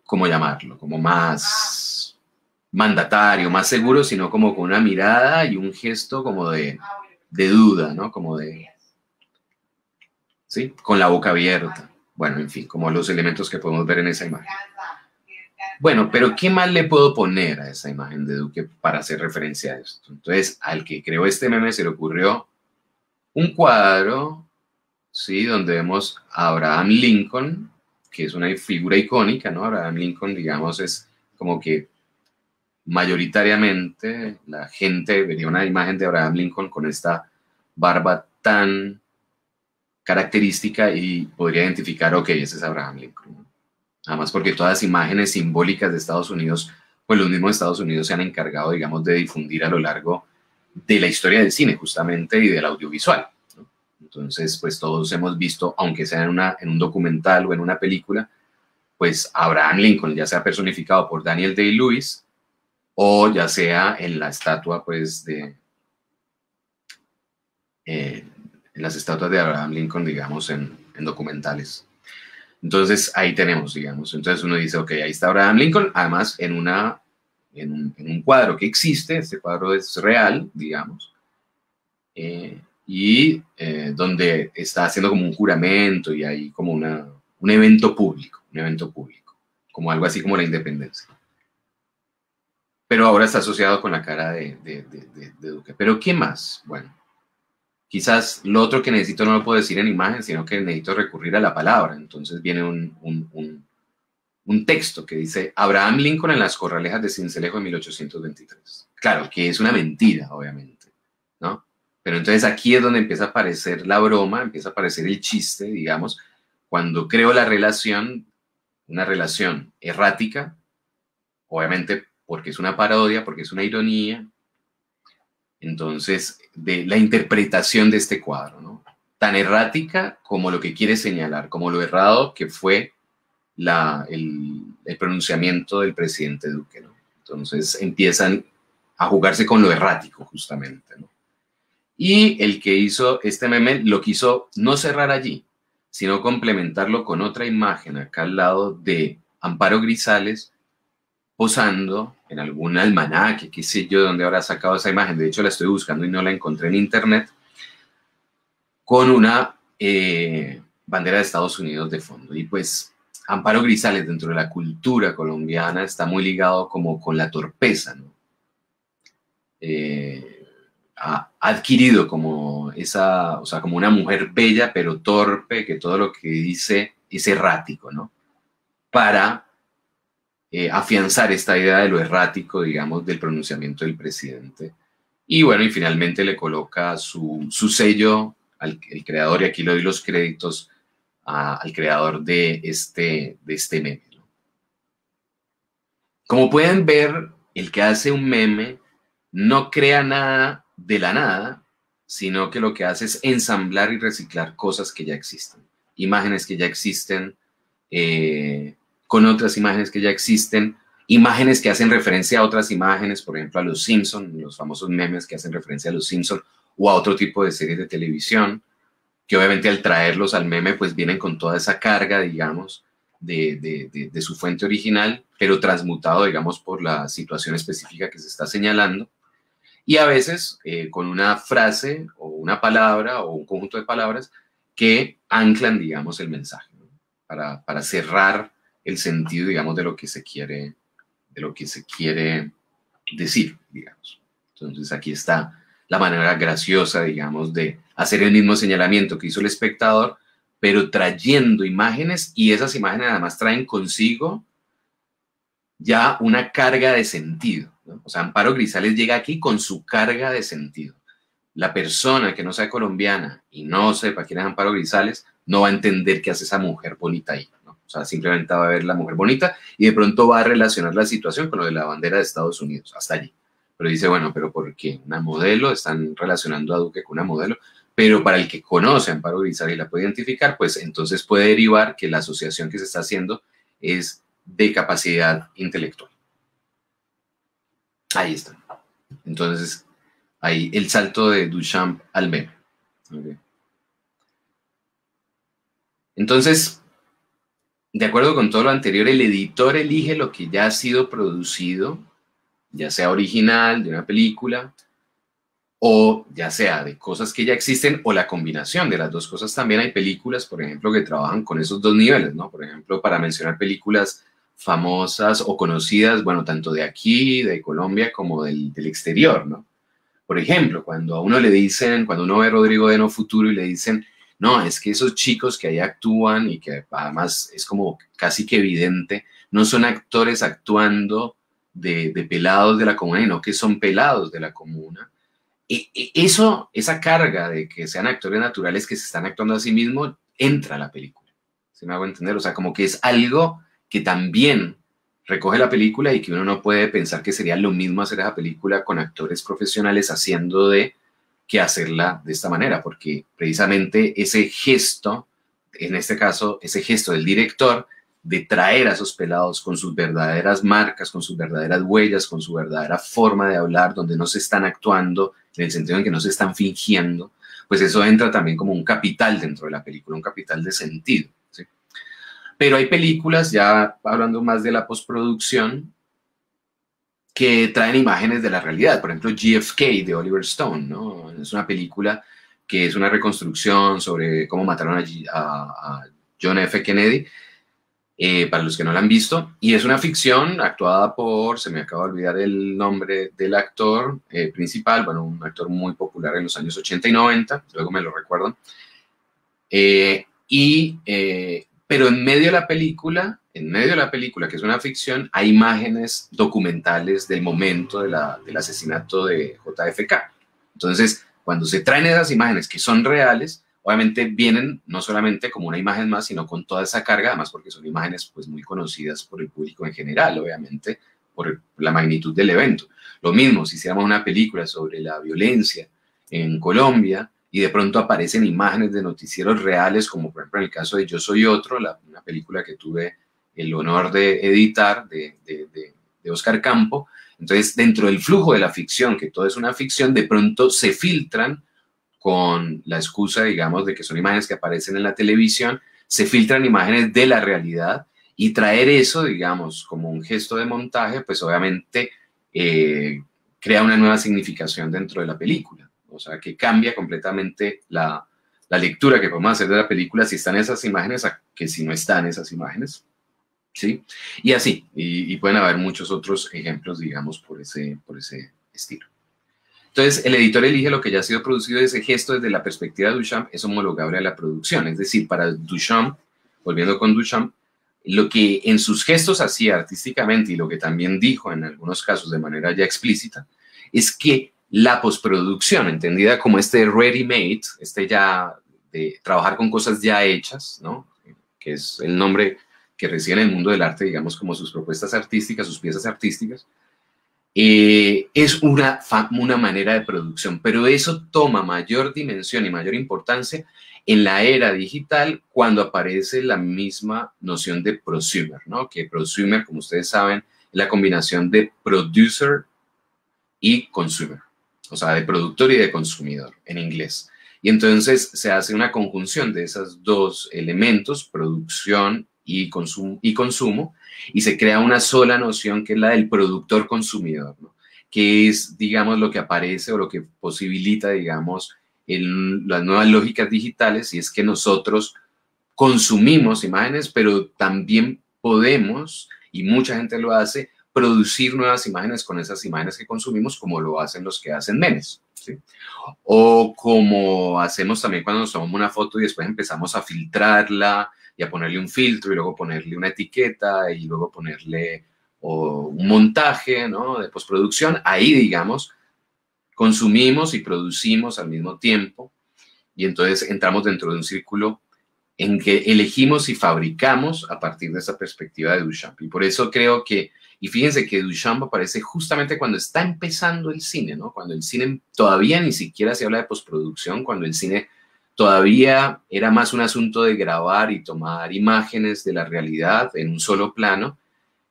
[SPEAKER 3] ¿cómo llamarlo? Como más mandatario, más seguro, sino como con una mirada y un gesto como de duda, ¿no? Como de, ¿sí? Con la boca abierta. Bueno, en fin, como los elementos que podemos ver en esa imagen. Bueno, pero ¿qué más le puedo poner a esa imagen de Duque para hacer referencia a esto? Entonces, al que creó este meme se le ocurrió un cuadro, ¿sí? Donde vemos a Abraham Lincoln, que es una figura icónica, ¿no? Abraham Lincoln, digamos, es como que mayoritariamente la gente vería una imagen de Abraham Lincoln con esta barba tan característica y podría identificar, ok, ese es Abraham Lincoln, ¿no? Además porque todas las imágenes simbólicas de Estados Unidos, pues los mismos Estados Unidos se han encargado, digamos, de difundir a lo largo de la historia del cine, justamente, y del audiovisual, ¿no? Entonces, pues todos hemos visto, aunque sea en un documental o en una película, pues Abraham Lincoln, ya sea personificado por Daniel Day-Lewis, o ya sea en la estatua, pues, en las estatuas de Abraham Lincoln, digamos, en documentales. Entonces, ahí tenemos, digamos. Entonces uno dice, ok, ahí está Abraham Lincoln, además en un cuadro que existe, este cuadro es real, digamos, donde está haciendo como un juramento y hay como un evento público, como algo así como la independencia. Pero ahora está asociado con la cara de Duque. ¿Pero qué más? Bueno, quizás lo otro que necesito no lo puedo decir en imagen, sino que necesito recurrir a la palabra. Entonces viene un texto que dice Abraham Lincoln en las Corralejas de Sincelejo en 1823. Claro, que es una mentira, obviamente, ¿no? Pero entonces aquí es donde empieza a aparecer la broma, empieza a aparecer el chiste, digamos, cuando creo la relación, una relación errática, obviamente porque es una parodia, porque es una ironía. Entonces, de la interpretación de este cuadro, ¿no? Tan errática como lo que quiere señalar, como lo errado que fue el pronunciamiento del presidente Duque, ¿no? Entonces empiezan a jugarse con lo errático, justamente, ¿no? Y el que hizo este meme lo quiso no cerrar allí, sino complementarlo con otra imagen acá al lado de Amparo Grisales, posando en algún almanaque, qué sé yo, dónde habrá sacado esa imagen. De hecho, la estoy buscando y no la encontré en internet, con una bandera de Estados Unidos de fondo. Y pues Amparo Grisales, dentro de la cultura colombiana, está muy ligado como con la torpeza, ¿no? Ha adquirido como esa, o sea, como una mujer bella pero torpe, que todo lo que dice es errático, ¿no? Para afianzar esta idea de lo errático, digamos, del pronunciamiento del presidente. Y bueno, y finalmente le coloca su sello al creador, y aquí le doy los créditos al creador de este meme, ¿no? Como pueden ver, el que hace un meme no crea nada de la nada, sino que lo que hace es ensamblar y reciclar cosas que ya existen, imágenes que ya existen, con otras imágenes que ya existen, imágenes que hacen referencia a otras imágenes, por ejemplo a los Simpson, los famosos memes que hacen referencia a los Simpson o a otro tipo de series de televisión, que obviamente al traerlos al meme pues vienen con toda esa carga, digamos, de su fuente original, pero transmutado, digamos, por la situación específica que se está señalando, y a veces con una frase o una palabra o un conjunto de palabras que anclan, digamos, el mensaje, ¿no? Para cerrar el sentido, digamos, de lo que se quiere decir, digamos. Entonces aquí está la manera graciosa, digamos, de hacer el mismo señalamiento que hizo el espectador, pero trayendo imágenes, y esas imágenes además traen consigo ya una carga de sentido, ¿no? O sea, Amparo Grisales llega aquí con su carga de sentido. La persona que no sea colombiana y no sepa quién es Amparo Grisales no va a entender qué hace esa mujer bonita ahí, ¿no? O sea, simplemente va a ver la mujer bonita y de pronto va a relacionar la situación con lo de la bandera de Estados Unidos, hasta allí. Pero dice, bueno, ¿pero por qué? ¿Una modelo? Están relacionando a Duque con una modelo. Pero para el que conoce a Amparo Grisales y la puede identificar, pues entonces puede derivar que la asociación que se está haciendo es de capacidad intelectual. Ahí está. Entonces, ahí el salto de Duchamp al meme. Okay. Entonces, de acuerdo con todo lo anterior, el editor elige lo que ya ha sido producido, ya sea original de una película, o ya sea de cosas que ya existen, o la combinación de las dos cosas. También hay películas, por ejemplo, que trabajan con esos dos niveles, ¿no? Por ejemplo, para mencionar películas famosas o conocidas, bueno, tanto de aquí, de Colombia, como del exterior, ¿no? Por ejemplo, cuando a uno le dicen, cuando uno ve Rodrigo de No Futuro y le dicen, no, es que esos chicos que ahí actúan y que además es como casi que evidente, no son actores actuando de pelados de la comuna, sino que son pelados de la comuna. Esa carga de que sean actores naturales que se están actuando a sí mismos, entra a la película. ¿Sí me hago entender? O sea, como que es algo que también recoge la película y que uno no puede pensar que sería lo mismo hacer esa película con actores profesionales haciendo que hacerla de esta manera, porque precisamente ese gesto, en este caso, ese gesto del director de traer a esos pelados con sus verdaderas marcas, con sus verdaderas huellas, con su verdadera forma de hablar, donde no se están actuando, en el sentido en que no se están fingiendo, pues eso entra también como un capital dentro de la película, un capital de sentido, ¿sí? Pero hay películas, ya hablando más de la postproducción, que traen imágenes de la realidad. Por ejemplo, JFK de Oliver Stone, ¿no? Es una película que es una reconstrucción sobre cómo mataron a John F. Kennedy, para los que no la han visto, y es una ficción actuada por, se me acaba de olvidar el nombre del actor principal, bueno, un actor muy popular en los años 80 y 90, luego me lo recuerdan, pero en medio de la película, que es una ficción, hay imágenes documentales del momento del asesinato de JFK. Entonces, cuando se traen esas imágenes que son reales, obviamente vienen no solamente como una imagen más, sino con toda esa carga, además porque son imágenes pues muy conocidas por el público en general, obviamente, por la magnitud del evento. Lo mismo, si hiciéramos una película sobre la violencia en Colombia y de pronto aparecen imágenes de noticieros reales, como por ejemplo en el caso de Yo Soy Otro, una película que tuve el honor de editar de Oscar Campo. Entonces, dentro del flujo de la ficción, que todo es una ficción, de pronto se filtran con la excusa, digamos, de que son imágenes que aparecen en la televisión, se filtran imágenes de la realidad y traer eso, digamos, como un gesto de montaje, pues obviamente crea una nueva significación dentro de la película. O sea, que cambia completamente la lectura que podemos hacer de la película si están esas imágenes a que si no están esas imágenes, ¿sí? Y así, y pueden haber muchos otros ejemplos, digamos, por ese estilo. Entonces, el editor elige lo que ya ha sido producido. Ese gesto desde la perspectiva de Duchamp es homologable a la producción. Es decir, para Duchamp, volviendo con Duchamp, lo que en sus gestos hacía artísticamente y lo que también dijo en algunos casos de manera ya explícita, es que la postproducción, entendida como este ready-made, ya de trabajar con cosas ya hechas, ¿no? Que es el nombre que recibe en el mundo del arte, digamos, como sus propuestas artísticas, sus piezas artísticas, es una manera de producción, pero eso toma mayor dimensión y mayor importancia en la era digital cuando aparece la misma noción de prosumer, ¿no? Que prosumer, como ustedes saben, es la combinación de producer y consumer, o sea, de productor y de consumidor en inglés. Y entonces se hace una conjunción de esos dos elementos, producción y consumo, y se crea una sola noción que es la del productor consumidor, ¿no? Que es, digamos, lo que aparece o lo que posibilita, digamos, las nuevas lógicas digitales, y es que nosotros consumimos imágenes, pero también podemos, y mucha gente lo hace, producir nuevas imágenes con esas imágenes que consumimos, como lo hacen los que hacen memes, ¿sí? O como hacemos también cuando nos tomamos una foto y después empezamos a filtrarla y a ponerle un filtro y luego ponerle una etiqueta y luego ponerle o un montaje, ¿no?, de postproducción, ahí, digamos, consumimos y producimos al mismo tiempo, y entonces entramos dentro de un círculo en que elegimos y fabricamos a partir de esa perspectiva de Duchamp. Y por eso creo que, y fíjense que Duchamp aparece justamente cuando está empezando el cine, ¿no? Cuando el cine todavía ni siquiera se habla de postproducción, cuando el cine todavía era más un asunto de grabar y tomar imágenes de la realidad en un solo plano,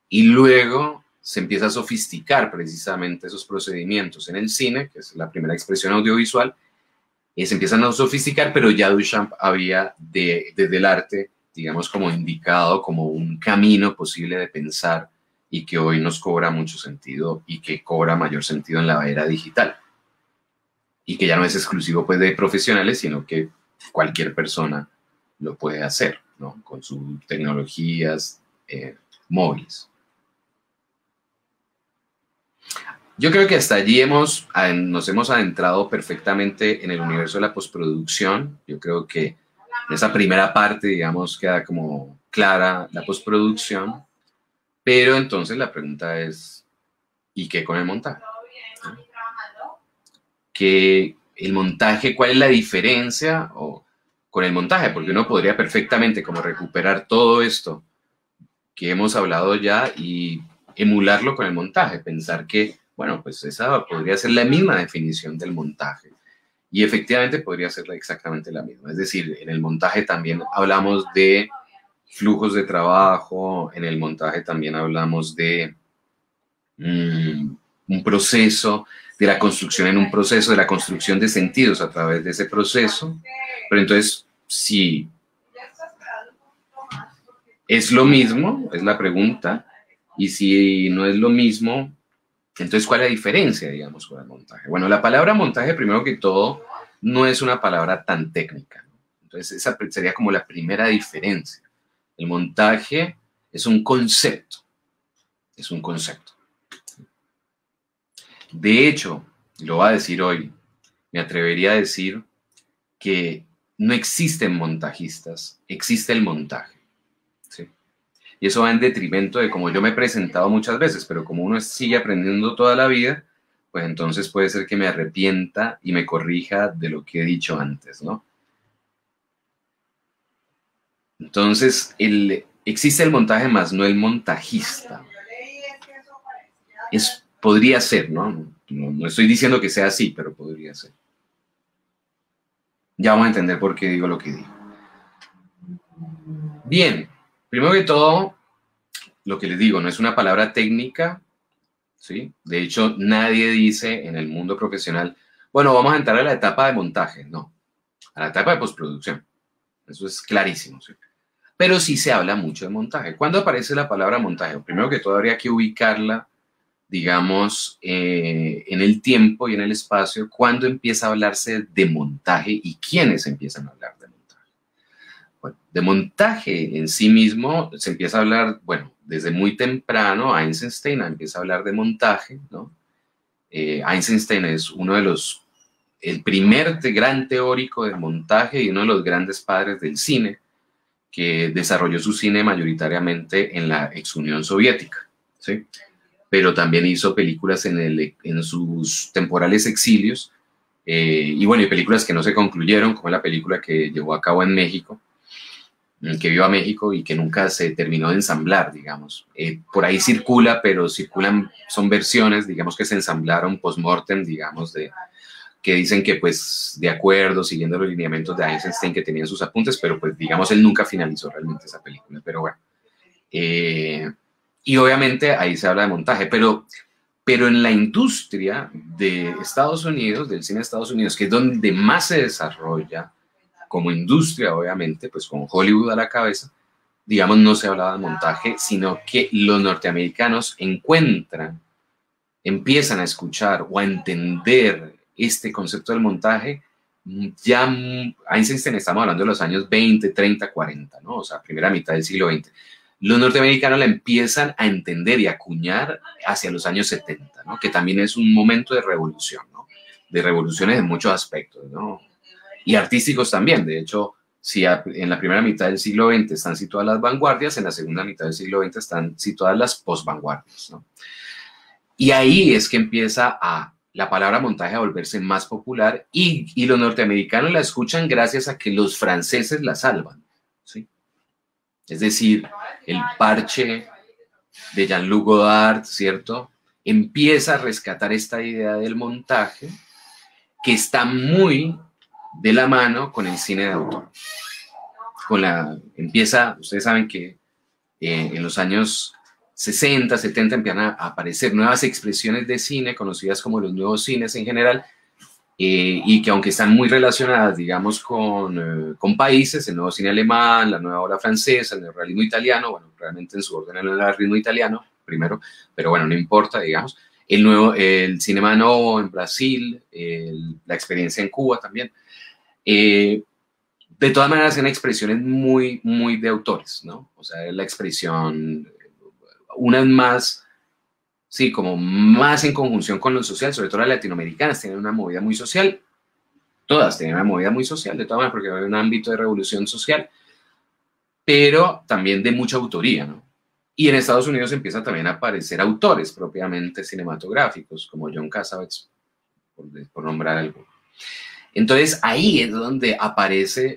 [SPEAKER 3] y luego se empieza a sofisticar precisamente esos procedimientos en el cine, que es la primera expresión audiovisual, y se empiezan a sofisticar, pero ya Duchamp había desde el arte, digamos, como indicado como un camino posible de pensar y que hoy nos cobra mucho sentido y que cobra mayor sentido en la era digital. Y que ya no es exclusivo, pues, de profesionales, sino que cualquier persona lo puede hacer, ¿no?, con sus tecnologías móviles. Yo creo que hasta allí nos hemos adentrado perfectamente en el universo de la postproducción. Yo creo que en esa primera parte, digamos, queda como clara la postproducción, pero entonces la pregunta es, ¿y qué con el montaje? ¿Qué el montaje, cuál es la diferencia con el montaje? Porque uno podría perfectamente como recuperar todo esto que hemos hablado ya y emularlo con el montaje, pensar que, bueno, pues esa podría ser la misma definición del montaje. Y efectivamente podría ser exactamente la misma. Es decir, en el montaje también hablamos de flujos de trabajo, en el montaje también hablamos de un proceso, de la construcción en un proceso, de la construcción de sentidos a través de ese proceso. Pero entonces, si es lo mismo, es la pregunta, y si no es lo mismo, entonces, ¿cuál es la diferencia, digamos, con el montaje? Bueno, la palabra montaje, primero que todo, no es una palabra tan técnica, ¿no? Entonces, esa sería como la primera diferencia. El montaje es un concepto. Es un concepto. De hecho, lo voy a decir hoy, me atrevería a decir que no existen montajistas, existe el montaje. ¿Sí? Y eso va en detrimento de como yo me he presentado muchas veces, pero como uno sigue aprendiendo toda la vida, pues entonces puede ser que me arrepienta y me corrija de lo que he dicho antes, ¿no? Entonces, existe el montaje más no el montajista. Podría ser, ¿no? No estoy diciendo que sea así, pero podría ser. Ya vamos a entender por qué digo lo que digo. Bien, primero que todo, lo que les digo, no es una palabra técnica, ¿sí? De hecho, nadie dice en el mundo profesional, bueno, vamos a entrar a la etapa de montaje. No, a la etapa de postproducción. Eso es clarísimo, ¿sí? Pero sí se habla mucho de montaje. ¿Cuándo aparece la palabra montaje? Primero que todo, habría que ubicarla, digamos, en el tiempo y en el espacio. ¿Cuándo empieza a hablarse de montaje y quiénes empiezan a hablar de montaje? Bueno, de montaje en sí mismo se empieza a hablar, bueno, desde muy temprano. Eisenstein empieza a hablar de montaje, ¿no? Eisenstein es el primer gran teórico del montaje y uno de los grandes padres del cine, que desarrolló su cine mayoritariamente en la ex Unión Soviética, ¿sí? Pero también hizo películas en sus temporales exilios, y bueno, y películas que no se concluyeron, como la película que llevó a cabo en México, que vio a México y que nunca se terminó de ensamblar, digamos. Por ahí circula, pero son versiones, digamos, que se ensamblaron post-mortem, digamos, que dicen que, pues, de acuerdo, siguiendo los lineamientos de Eisenstein, que tenían sus apuntes, pero, pues, digamos, él nunca finalizó realmente esa película, pero bueno. Y obviamente ahí se habla de montaje, pero en la industria de Estados Unidos, del cine de Estados Unidos, que es donde más se desarrolla como industria, obviamente, pues con Hollywood a la cabeza, digamos, no se hablaba de montaje, sino que los norteamericanos empiezan a escuchar o a entender este concepto del montaje. Ya Einstein, estamos hablando de los años 20, 30, 40, ¿no? O sea, primera mitad del siglo XX. Los norteamericanos la empiezan a entender y a acuñar hacia los años 70, ¿no? Que también es un momento de revolución, ¿no? De revoluciones en muchos aspectos, ¿no? Y artísticos también. De hecho, si en la primera mitad del siglo XX están situadas las vanguardias, en la segunda mitad del siglo XX están situadas las posvanguardias, ¿no? Y ahí es que empieza la palabra montaje a volverse más popular y los norteamericanos la escuchan gracias a que los franceses la salvan, ¿sí? Es decir, el parche de Jean-Luc Godard, ¿cierto?, empieza a rescatar esta idea del montaje que está muy de la mano con el cine de autor. Ustedes saben que en los años 60, 70 empiezan a aparecer nuevas expresiones de cine, conocidas como los nuevos cines en general, y que aunque están muy relacionadas, digamos, con países, el nuevo cine alemán, la nueva ola francesa, el neorrealismo italiano, bueno, realmente en su orden el neorrealismo italiano primero, pero bueno, no importa, digamos, el cinema novo en Brasil, la experiencia en Cuba también, de todas maneras eran expresiones muy, muy de autores, ¿no? O sea, la expresión, unas más, sí, como más en conjunción con lo social, sobre todo las latinoamericanas tienen una movida muy social, todas tienen una movida muy social, de todas maneras, porque hay un ámbito de revolución social, pero también de mucha autoría, ¿no? Y en Estados Unidos empiezan también a aparecer autores propiamente cinematográficos, como John Cassavetes, por nombrar algo. Entonces ahí es donde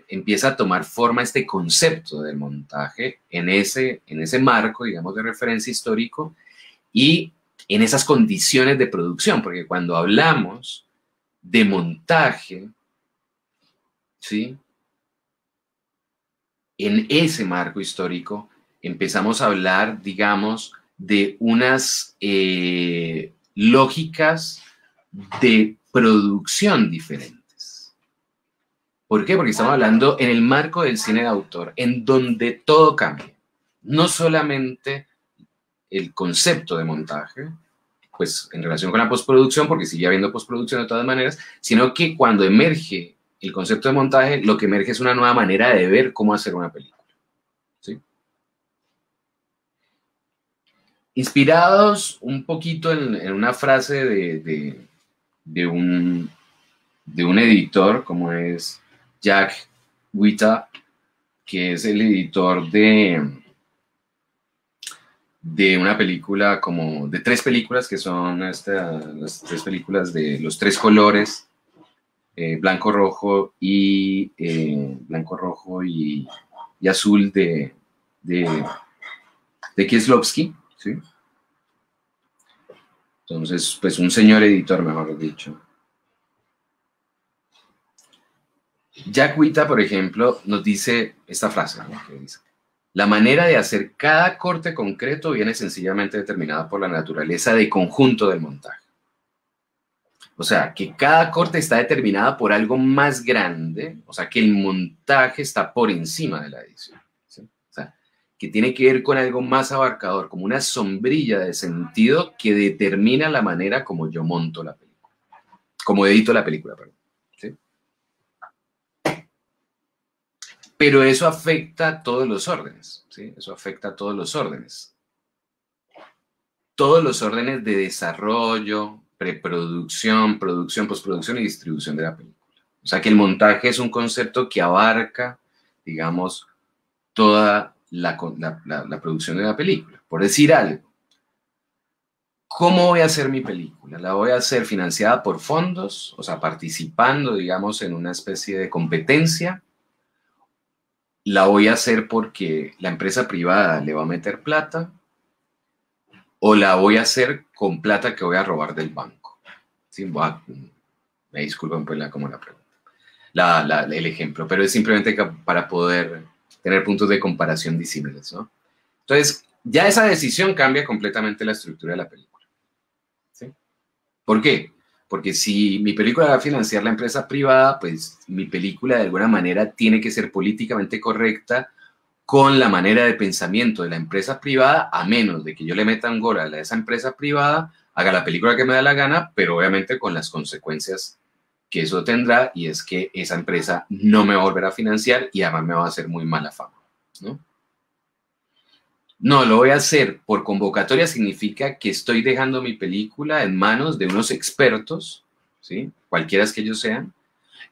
[SPEAKER 3] empieza a tomar forma este concepto del montaje en ese marco, digamos, de referencia histórico y en esas condiciones de producción, porque cuando hablamos de montaje, ¿sí?, en ese marco histórico empezamos a hablar, digamos, de unas lógicas de producción diferentes. ¿Por qué? Porque estamos hablando en el marco del cine de autor, en donde todo cambia. No solamente el concepto de montaje, pues en relación con la postproducción, porque sigue habiendo postproducción de todas maneras, sino que cuando emerge el concepto de montaje, lo que emerge es una nueva manera de ver cómo hacer una película, ¿sí? Inspirados un poquito en una frase de un editor como es Jack Whitta, que es el editor de una película de 3 películas que son las 3 películas de los 3 colores, blanco, rojo y azul de Kieslowski, ¿sí? Entonces, pues un señor editor, mejor dicho. Jack Whitta, por ejemplo, nos dice esta frase, ¿no?, que dice: la manera de hacer cada corte concreto viene sencillamente determinada por la naturaleza de conjunto del montaje. O sea, que cada corte está determinada por algo más grande, o sea, que el montaje está por encima de la edición, ¿sí? O sea, que tiene que ver con algo más abarcador, como una sombrilla de sentido que determina la manera como yo monto la película, como edito la película, perdón, ¿sí? Pero eso afecta a todos los órdenes, ¿sí? Eso afecta a todos los órdenes. Todos los órdenes de desarrollo, preproducción, producción, postproducción y distribución de la película. O sea que el montaje es un concepto que abarca, digamos, toda la producción de la película. Por decir algo, ¿cómo voy a hacer mi película? ¿La voy a hacer financiada por fondos? O sea, participando, digamos, en una especie de competencia. ¿La voy a hacer porque la empresa privada le va a meter plata? ¿O la voy a hacer con plata que voy a robar del banco? ¿Sí? Me disculpan pues como la pregunta, el ejemplo, pero es simplemente para poder tener puntos de comparación disímiles, ¿no? Entonces, ya esa decisión cambia completamente la estructura de la película, ¿sí? ¿Por qué? Porque si mi película va a financiar la empresa privada, pues mi película de alguna manera tiene que ser políticamente correcta con la manera de pensamiento de la empresa privada, a menos de que yo le meta un gol a esa empresa privada, haga la película que me da la gana, pero obviamente con las consecuencias que eso tendrá, y es que esa empresa no me va a volver a financiar y además me va a hacer muy mala fama, ¿no? No, lo voy a hacer por convocatoria, significa que estoy dejando mi película en manos de unos expertos, ¿sí?, cualquiera que ellos sean,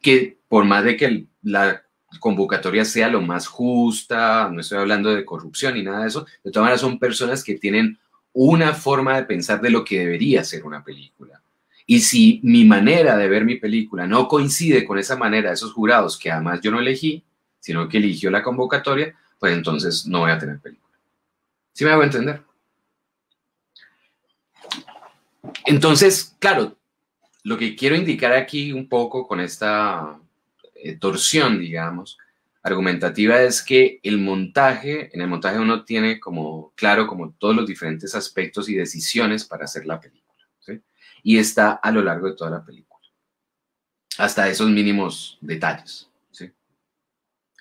[SPEAKER 3] que por más de que la convocatoria sea lo más justa, no estoy hablando de corrupción ni nada de eso, de todas maneras son personas que tienen una forma de pensar de lo que debería ser una película. Y si mi manera de ver mi película no coincide con esa manera de esos jurados, que además yo no elegí, sino que eligió la convocatoria, pues entonces no voy a tener película. ¿Sí me hago entender? Entonces, claro, lo que quiero indicar aquí un poco con esta torsión, digamos, argumentativa, es que en el montaje uno tiene como claro como todos los diferentes aspectos y decisiones para hacer la película, ¿sí? Y está a lo largo de toda la película, hasta esos mínimos detalles, ¿sí?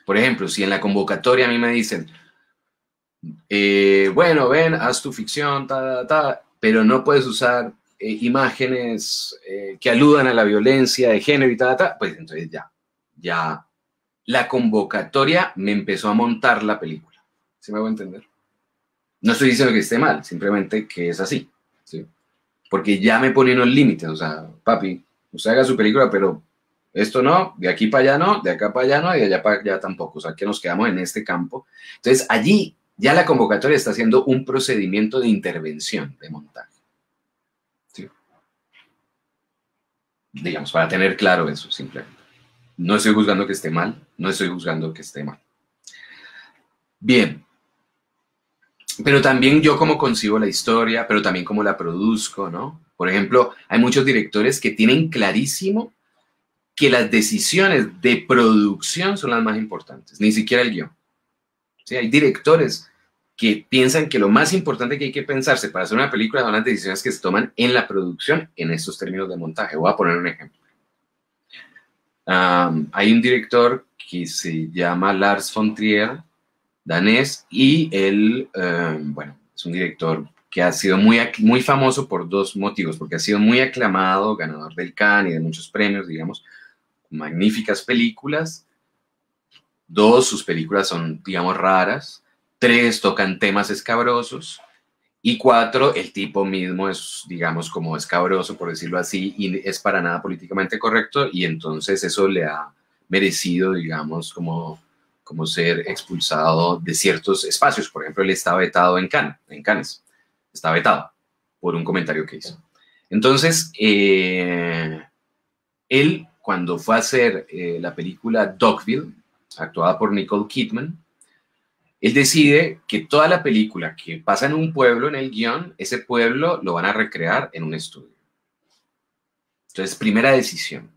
[SPEAKER 3] Por ejemplo, si en la convocatoria a mí me dicen, bueno, ven, haz tu ficción, pero no puedes usar imágenes que aludan a la violencia de género y pues entonces ya la convocatoria me empezó a montar la película. ¿Sí me hago entender? No estoy diciendo que esté mal, simplemente que es así, ¿sí? Porque ya me pone unos límites, o sea, papi, usted haga su película, pero esto no, de aquí para allá no, de acá para allá no, y de allá para allá tampoco, o sea, que nos quedamos en este campo. Entonces, allí ya la convocatoria está haciendo un procedimiento de intervención de montaje, ¿sí? Digamos, para tener claro eso, simplemente. No estoy juzgando que esté mal, no estoy juzgando que esté mal. Bien. Pero también yo cómo concibo la historia, pero también cómo la produzco, ¿no? Por ejemplo, hay muchos directores que tienen clarísimo que las decisiones de producción son las más importantes, ni siquiera el guión. ¿Sí? Hay directores que piensan que lo más importante que hay que pensarse para hacer una película son las decisiones que se toman en la producción en estos términos de montaje. Voy a poner un ejemplo. Hay un director que se llama Lars von Trier, danés, y él, bueno, es un director que ha sido muy famoso por dos motivos, porque ha sido muy aclamado, ganador del Cannes y de muchos premios, digamos, magníficas películas. 2, sus películas son, digamos, raras. 3, tocan temas escabrosos. Y 4, el tipo mismo es, digamos, como escabroso, por decirlo así, y es para nada políticamente correcto, y entonces eso le ha merecido, digamos, como ser expulsado de ciertos espacios. Por ejemplo, él está vetado en Cannes. Está vetado por un comentario que hizo. Entonces, él, cuando fue a hacer la película Dogville, actuada por Nicole Kidman, él decide que toda la película que pasa en un pueblo en el guión, ese pueblo lo van a recrear en un estudio. Entonces, primera decisión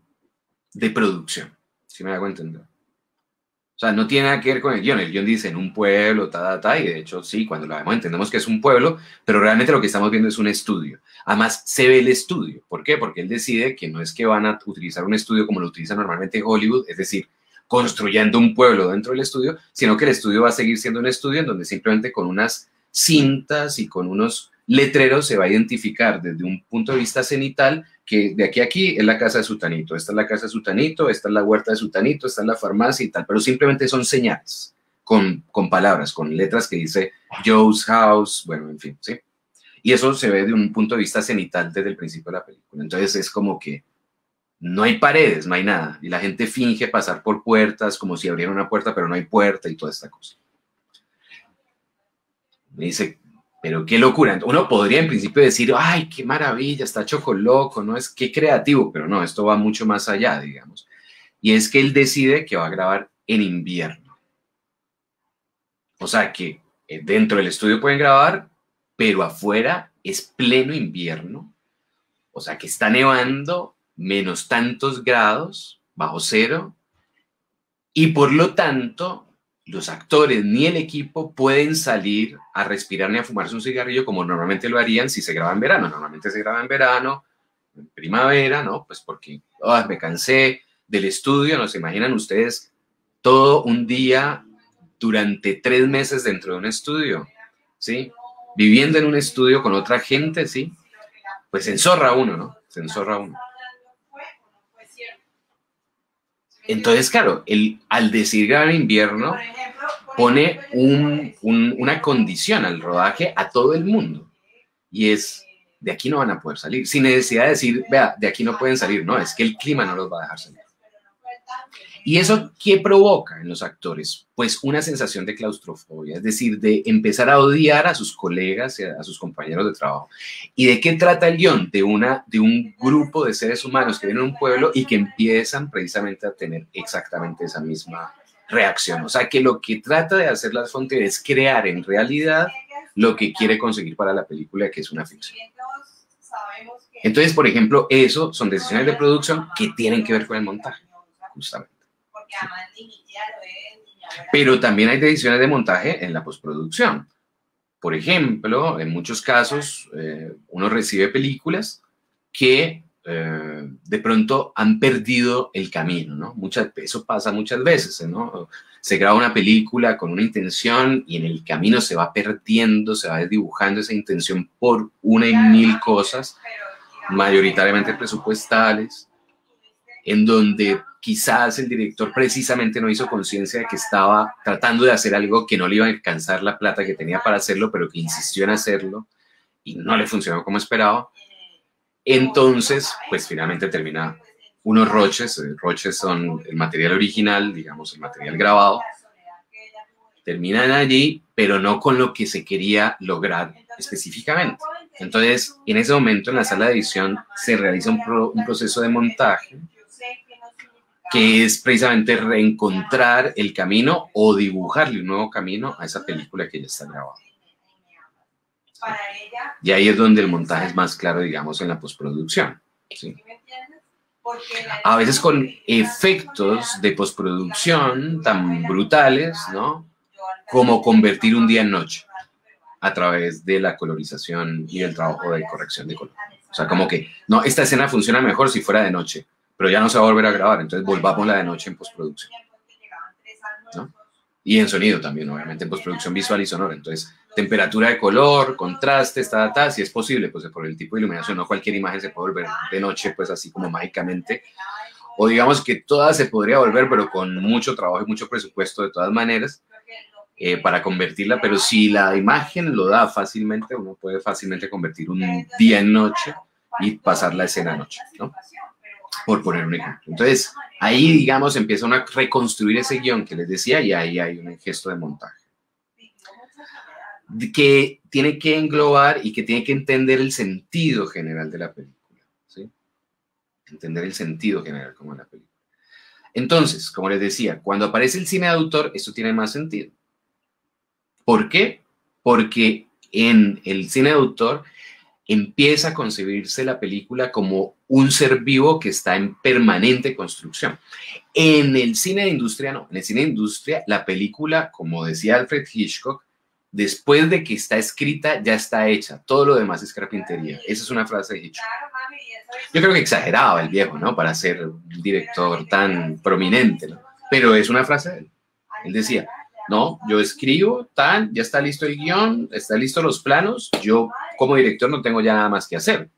[SPEAKER 3] de producción, si me hago entender. O sea, no tiene nada que ver con el guión. El guión dice en un pueblo, y de hecho, sí, cuando lo vemos entendemos que es un pueblo, pero realmente lo que estamos viendo es un estudio. Además, se ve el estudio. ¿Por qué? Porque él decide que no es que van a utilizar un estudio como lo utiliza normalmente Hollywood, es decir, construyendo un pueblo dentro del estudio, sino que el estudio va a seguir siendo un estudio en donde simplemente con unas cintas y con unos letreros se va a identificar desde un punto de vista cenital que de aquí a aquí es la casa de Sutanito, esta es la casa de Sutanito, esta es la huerta de Sutanito, esta es la farmacia y tal, pero simplemente son señales con palabras, con letras que dice Joe's House, bueno, en fin, ¿sí? Y eso se ve de un punto de vista cenital desde el principio de la película. Entonces es como que no hay paredes, no hay nada. Y la gente finge pasar por puertas como si abriera una puerta, pero no hay puerta y toda esta cosa. Me dice, pero qué locura. Uno podría en principio decir, ay, qué maravilla, está chocoloco, ¿no? Es qué creativo, pero no, esto va mucho más allá, digamos. Y es que él decide que va a grabar en invierno. O sea que dentro del estudio pueden grabar, pero afuera es pleno invierno. O sea que está nevando menos tantos grados, bajo cero, y por lo tanto los actores ni el equipo pueden salir a respirar ni a fumarse un cigarrillo como normalmente lo harían si se graba en verano. Normalmente se graba en verano, en primavera, ¿no? Pues porque me cansé del estudio, ¿no se imaginan ustedes todo un día durante 3 meses dentro de un estudio, ¿sí? Viviendo en un estudio con otra gente, ¿sí? Pues se enzorra uno, ¿no? Se enzorra uno. Entonces, claro, al decir grabar en invierno, pone una condición al rodaje a todo el mundo. Y es, de aquí no van a poder salir. Sin necesidad de decir, vea, de aquí no pueden salir. No, es que el clima no los va a dejar salir. ¿Y eso qué provoca en los actores? Pues una sensación de claustrofobia, es decir, de empezar a odiar a sus colegas y a sus compañeros de trabajo. ¿Y de qué trata el guión? De un grupo de seres humanos que vienen a un pueblo y que empiezan precisamente a tener exactamente esa misma reacción. O sea, que lo que trata de hacer Lars von Trier es crear en realidad lo que quiere conseguir para la película, que es una ficción. Entonces, por ejemplo, eso son decisiones de producción que tienen que ver con el montaje, justamente. Pero también hay decisiones de montaje en la postproducción. Por ejemplo, en muchos casos, uno recibe películas que de pronto han perdido el camino, ¿no? Eso pasa muchas veces, ¿no? Se graba una película con una intención y en el camino se va perdiendo, se va desdibujando esa intención por una y mil cosas, mayoritariamente presupuestales, en donde quizás el director precisamente no hizo conciencia de que estaba tratando de hacer algo que no le iba a alcanzar la plata que tenía para hacerlo, pero que insistió en hacerlo y no le funcionó como esperaba. Entonces, pues finalmente termina unos roches. Roches son el material original, digamos, el material grabado. Terminan allí, pero no con lo que se quería lograr específicamente. Entonces, en ese momento, en la sala de edición, se realiza un proceso de montaje que es precisamente reencontrar el camino o dibujarle un nuevo camino a esa película que ya está grabada. Y ahí es donde el montaje es más claro, digamos, en la postproducción, ¿sí? A veces con efectos de postproducción tan brutales, ¿no? Como convertir un día en noche a través de la colorización y el trabajo de corrección de color. O sea, como que, no, esta escena funciona mejor si fuera de noche, pero ya no se va a volver a grabar, entonces volvámosla de noche en postproducción, ¿no? Y en sonido también, obviamente, en postproducción visual y sonora. Entonces, temperatura de color, contrastes, si es posible, pues por el tipo de iluminación, no cualquier imagen se puede volver de noche, pues así como mágicamente. O digamos que toda se podría volver, pero con mucho trabajo y mucho presupuesto de todas maneras, para convertirla. Pero si la imagen lo da fácilmente, uno puede fácilmente convertir un día en noche y pasar la escena a noche, ¿no? Por poner un ejemplo. Entonces, ahí, digamos, empieza uno a reconstruir ese guión que les decía y ahí hay un gesto de montaje que tiene que englobar y que tiene que entender el sentido general de la película, ¿sí? Entender el sentido general como de la película. Entonces, como les decía, cuando aparece el cine de autor, esto tiene más sentido. ¿Por qué? Porque en el cine de autor empieza a concebirse la película como un ser vivo que está en permanente construcción. En el cine de industria no. En el cine de industria, la película, como decía Alfred Hitchcock, después de que está escrita, ya está hecha. Todo lo demás es carpintería. Esa es una frase de Hitchcock. Yo creo que exageraba el viejo, ¿no? Para ser un director tan prominente, ¿no? Pero es una frase de él. Él decía, no, yo escribo, ya está listo el guión, están listos los planos, yo como director no tengo ya nada más que hacer.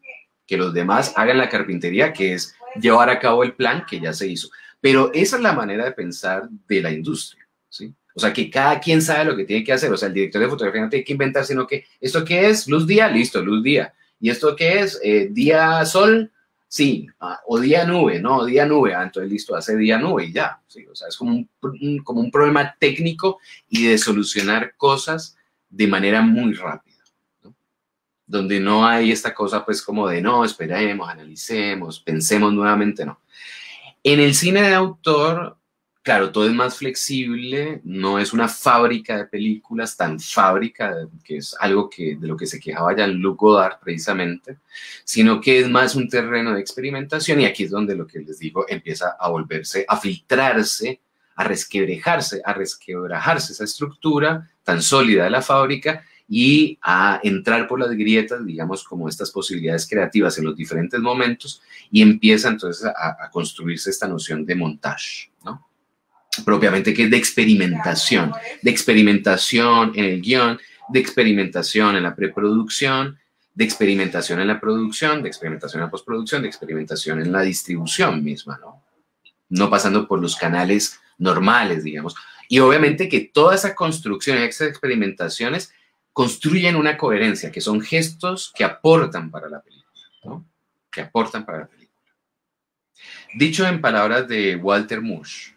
[SPEAKER 3] Que los demás hagan la carpintería, que es llevar a cabo el plan que ya se hizo. Pero esa es la manera de pensar de la industria, ¿sí? O sea, que cada quien sabe lo que tiene que hacer. O sea, el director de fotografía no tiene que inventar, sino que, ¿esto qué es? Luz día, listo, luz día. ¿Y esto qué es? Día sol, sí. O día nube, no, día nube. Entonces, listo, hace día nube y ya. ¿Sí? O sea, es como un problema técnico y de solucionar cosas de manera muy rápida, ¿no? Donde no hay esta cosa, pues, como de, no, esperemos, analicemos, pensemos nuevamente, no. En el cine de autor, claro, todo es más flexible, no es una fábrica de películas tan fábrica, que es algo de lo que se quejaba Jean-Luc Godard precisamente, sino que es más un terreno de experimentación y aquí es donde lo que les digo empieza a volverse, a filtrarse, a resquebrajarse esa estructura tan sólida de la fábrica y a entrar por las grietas, digamos, como estas posibilidades creativas en los diferentes momentos y empieza entonces a construirse esta noción de montaje, ¿no? Propiamente, que es de experimentación en el guión, de experimentación en la preproducción, de experimentación en la producción, de experimentación en la postproducción, de experimentación en la distribución misma, ¿no? No pasando por los canales normales, digamos. Y obviamente que toda esa construcción, esas experimentaciones construyen una coherencia, que son gestos que aportan para la película, ¿no? Que aportan para la película. Dicho en palabras de Walter Murch.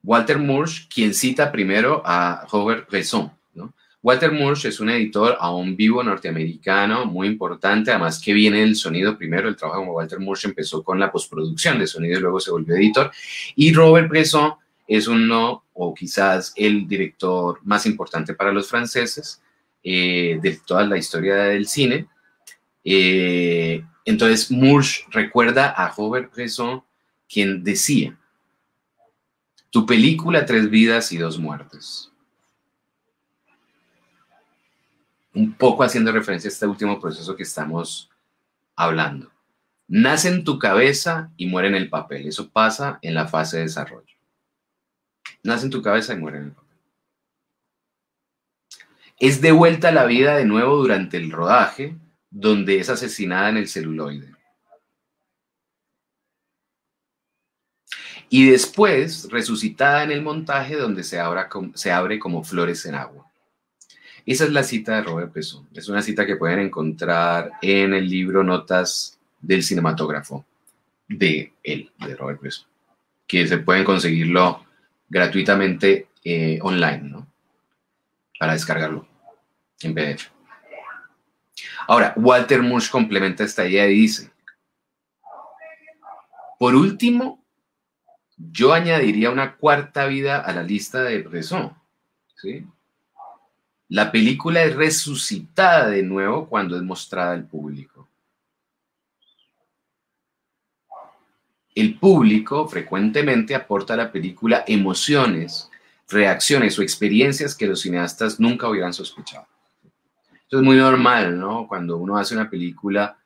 [SPEAKER 3] Walter Murch, quien cita primero a Robert Bresson, ¿no? Walter Murch es un editor aún vivo norteamericano muy importante, además que viene del sonido primero. El trabajo como Walter Murch empezó con la postproducción de sonido y luego se volvió editor. Y Robert Bresson es uno, o quizás el director más importante para los franceses de toda la historia del cine. Entonces Murch recuerda a Robert Bresson, quien decía: tu película, 3 vidas y 2 muertes. Un poco haciendo referencia a este último proceso que estamos hablando. Nace en tu cabeza y muere en el papel. Eso pasa en la fase de desarrollo. Nace en tu cabeza y muere en el papel. Es devuelta a la vida de nuevo durante el rodaje, donde es asesinada en el celuloide. Y después resucitada en el montaje, donde se abre como flores en agua. Esa es la cita de Robert Bresson. Es una cita que pueden encontrar en el libro Notas del cinematógrafo de él, de Robert Bresson, que se pueden conseguirlo gratuitamente online, ¿no? Para descargarlo en PDF. Ahora, Walter Murch complementa esta idea y dice: por último, yo añadiría una 4ª vida a la lista de Bresson, ¿sí? La película es resucitada de nuevo cuando es mostrada al público. El público frecuentemente aporta a la película emociones, reacciones o experiencias que los cineastas nunca hubieran sospechado. Eso es muy normal, ¿no? Cuando uno hace una película,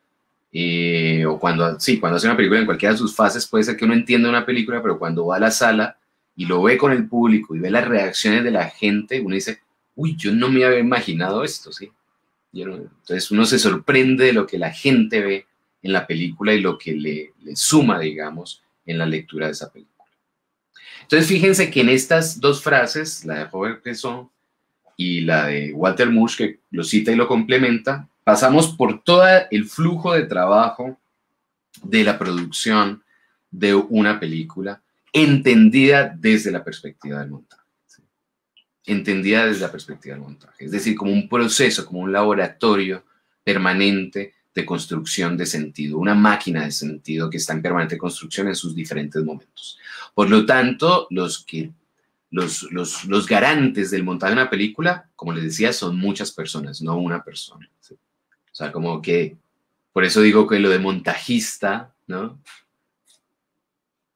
[SPEAKER 3] o cuando hace una película en cualquiera de sus fases, puede ser que uno entienda una película, pero cuando va a la sala y lo ve con el público y ve las reacciones de la gente, uno dice: uy, yo no me había imaginado esto, ¿sí? Entonces uno se sorprende de lo que la gente ve en la película y lo que le suma, digamos, en la lectura de esa película. Entonces fíjense que en estas 2 frases, la de Robert Bresson y la de Walter Murch, que lo cita y lo complementa, pasamos por todo el flujo de trabajo de la producción de una película, entendida desde la perspectiva del montaje. ¿Sí? Entendida desde la perspectiva del montaje. Es decir, como un proceso, como un laboratorio permanente de construcción de sentido, una máquina de sentido que está en permanente construcción en sus diferentes momentos. Por lo tanto, los garantes del montaje de una película, como les decía, son muchas personas, no una persona. ¿Sí? O sea, como que, por eso digo que lo de montajista, ¿no?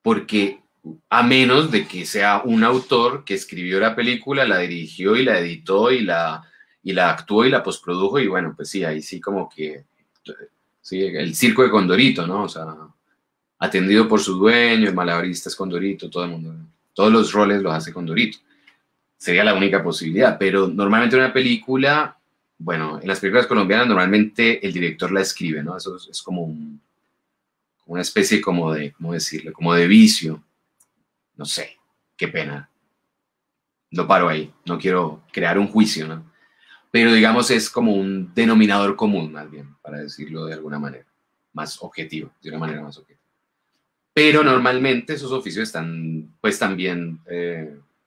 [SPEAKER 3] Porque a menos de que sea un autor que escribió la película, la dirigió y la editó y la actuó y la postprodujo, y bueno, pues sí, ahí sí como que, sí, el circo de Condorito, ¿no? O sea, atendido por su dueño, el malabarista es Condorito, todo el mundo, todos los roles los hace Condorito. Sería la única posibilidad, pero normalmente una película, bueno, en las películas colombianas normalmente el director la escribe, ¿no? Eso es como una especie como de, ¿cómo decirlo? Como de vicio. No sé, qué pena. Lo paro ahí, no quiero crear un juicio, ¿no? Pero digamos es como un denominador común, más bien, para decirlo de alguna manera, más objetivo, de una manera más objetiva. Pero normalmente esos oficios están, pues, también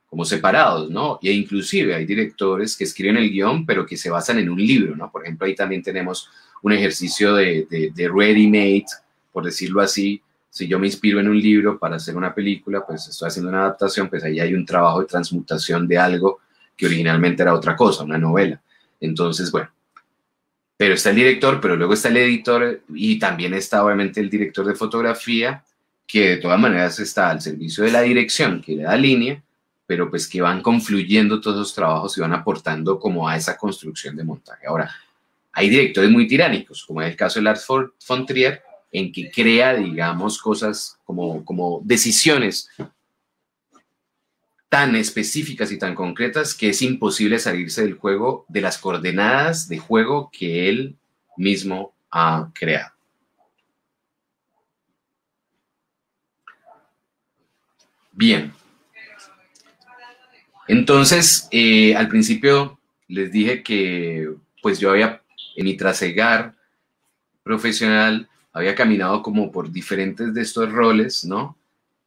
[SPEAKER 3] como separados, ¿no? E inclusive hay directores que escriben el guión, pero que se basan en un libro, ¿no? Por ejemplo, ahí también tenemos un ejercicio de ready-made, por decirlo así. Si yo me inspiro en un libro para hacer una película, pues estoy haciendo una adaptación, pues ahí hay un trabajo de transmutación de algo que originalmente era otra cosa, una novela. Entonces, bueno, pero está el director, pero luego está el editor y también está obviamente el director de fotografía, que de todas maneras está al servicio de la dirección, que le da línea, pero pues que van confluyendo todos los trabajos y van aportando como a esa construcción de montaje. Ahora, hay directores muy tiránicos, como es el caso de Lars von Trier, en que crea, digamos, cosas como decisiones tan específicas y tan concretas que es imposible salirse del juego, de las coordenadas de juego que él mismo ha creado. Bien. Entonces, al principio les dije que pues yo había, en mi trasegar profesional, había caminado como por diferentes de estos roles, ¿no?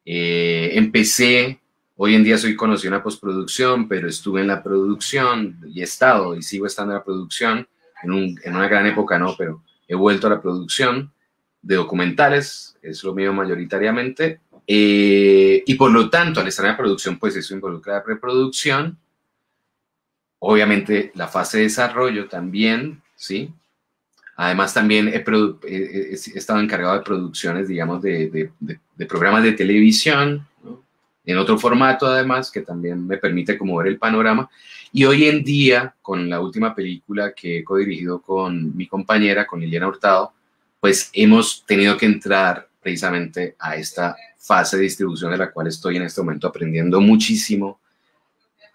[SPEAKER 3] Empecé, hoy en día soy conocido en la postproducción, pero estuve en la producción y he estado y sigo estando en la producción, en una gran época, ¿no? Pero he vuelto a la producción de documentales, es lo mío mayoritariamente, y por lo tanto, al estar en la producción, pues eso involucra la preproducción, obviamente la fase de desarrollo también, ¿sí? Además, también he estado encargado de producciones, digamos, de programas de televisión, ¿no? En otro formato, además, que también me permite como ver el panorama. Y hoy en día, con la última película que he codirigido con mi compañera, con Liliana Hurtado, pues hemos tenido que entrar precisamente a esta fase de distribución de la cual estoy en este momento aprendiendo muchísimo.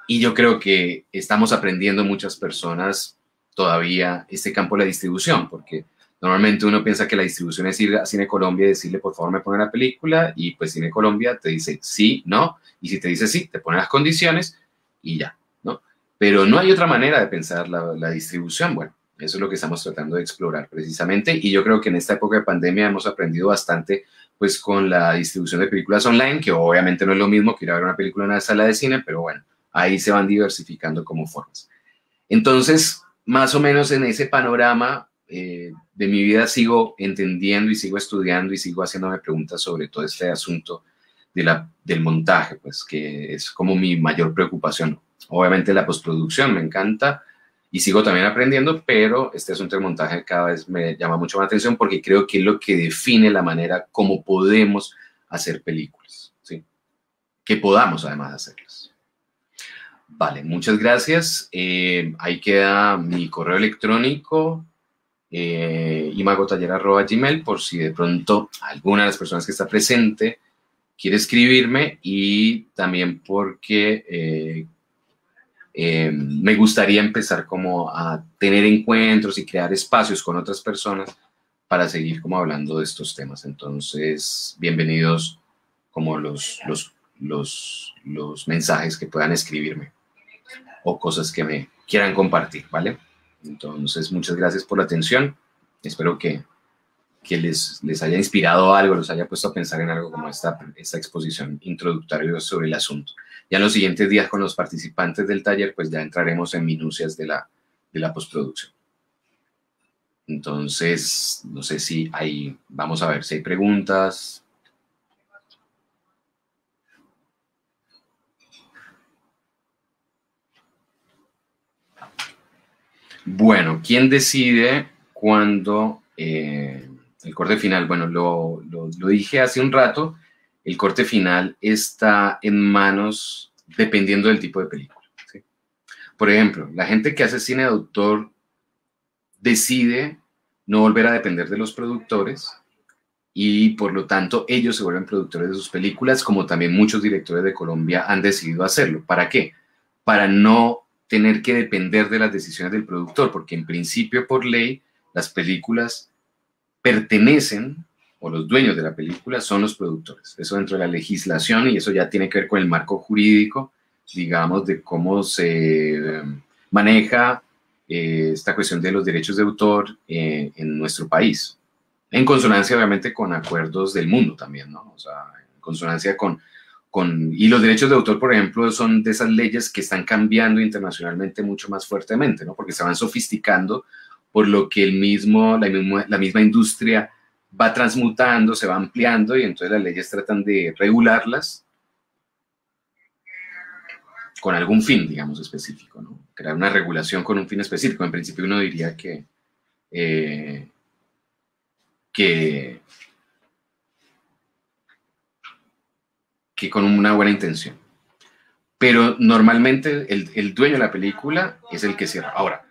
[SPEAKER 3] Y yo creo que estamos aprendiendo muchas personas todavía este campo de la distribución, porque normalmente uno piensa que la distribución es ir a Cine Colombia y decirle, por favor, me pone la película, y pues Cine Colombia te dice sí, no, y si te dice sí, te pone las condiciones y ya, ¿no? Pero no hay otra manera de pensar la distribución. Bueno, eso es lo que estamos tratando de explorar precisamente, y yo creo que en esta época de pandemia hemos aprendido bastante pues con la distribución de películas online, que obviamente no es lo mismo que ir a ver una película en una sala de cine, pero bueno, ahí se van diversificando como formas. Entonces, más o menos en ese panorama de mi vida sigo entendiendo y sigo estudiando y sigo haciéndome preguntas sobre todo este asunto del montaje, pues que es como mi mayor preocupación. Obviamente la postproducción me encanta y sigo también aprendiendo, pero este asunto del montaje cada vez me llama mucho más atención porque creo que es lo que define la manera como podemos hacer películas, ¿sí? Que podamos además hacerlas. Vale, muchas gracias. Ahí queda mi correo electrónico, imagotaller@gmail.com, por si de pronto alguna de las personas que está presente quiere escribirme, y también porque me gustaría empezar como a tener encuentros y crear espacios con otras personas para seguir como hablando de estos temas. Entonces, bienvenidos como los mensajes que puedan escribirme o cosas que me quieran compartir, ¿vale? Entonces, muchas gracias por la atención. Espero que les haya inspirado algo, los haya puesto a pensar en algo como esta exposición introductoria sobre el asunto. Ya en los siguientes días con los participantes del taller, pues ya entraremos en minucias de la postproducción. Entonces, no sé si hay, vamos a ver si hay preguntas. Bueno, ¿quién decide cuándo el corte final? Bueno, lo dije hace un rato, el corte final está en manos dependiendo del tipo de película, ¿sí? Por ejemplo, la gente que hace cine de autor decide no volver a depender de los productores y por lo tanto ellos se vuelven productores de sus películas, como también muchos directores de Colombia han decidido hacerlo. ¿Para qué? Para no tener que depender de las decisiones del productor, porque en principio, por ley, las películas pertenecen, o los dueños de la película son los productores. Eso dentro de la legislación, y eso ya tiene que ver con el marco jurídico, digamos, de cómo se maneja esta cuestión de los derechos de autor en nuestro país. En consonancia, obviamente, con acuerdos del mundo también, ¿no? O sea, en consonancia y los derechos de autor, por ejemplo, son de esas leyes que están cambiando internacionalmente mucho más fuertemente, ¿no? Porque se van sofisticando, por lo que la misma industria va transmutando, se va ampliando, y entonces las leyes tratan de regularlas con algún fin, digamos, específico, ¿no? Crear una regulación con un fin específico. En principio uno diría que con una buena intención. Pero normalmente el dueño de la película es el que cierra. Ahora,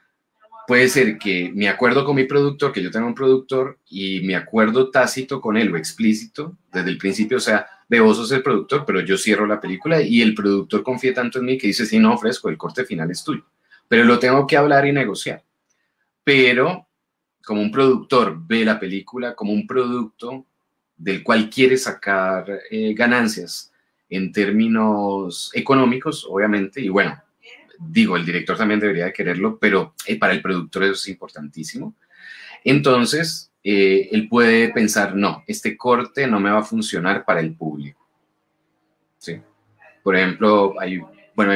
[SPEAKER 3] puede ser que mi acuerdo con mi productor, que yo tenga un productor, y mi acuerdo tácito con él o explícito desde el principio, o sea, vos sos el productor, pero yo cierro la película, y el productor confía tanto en mí que dice, sí, no, Fresco, el corte final es tuyo. Pero lo tengo que hablar y negociar. Pero como un productor ve la película como un producto del cual quiere sacar ganancias en términos económicos, obviamente, y bueno, digo, el director también debería de quererlo, pero para el productor eso es importantísimo. Entonces, él puede pensar, no, este corte no me va a funcionar para el público. ¿Sí? Por ejemplo, hay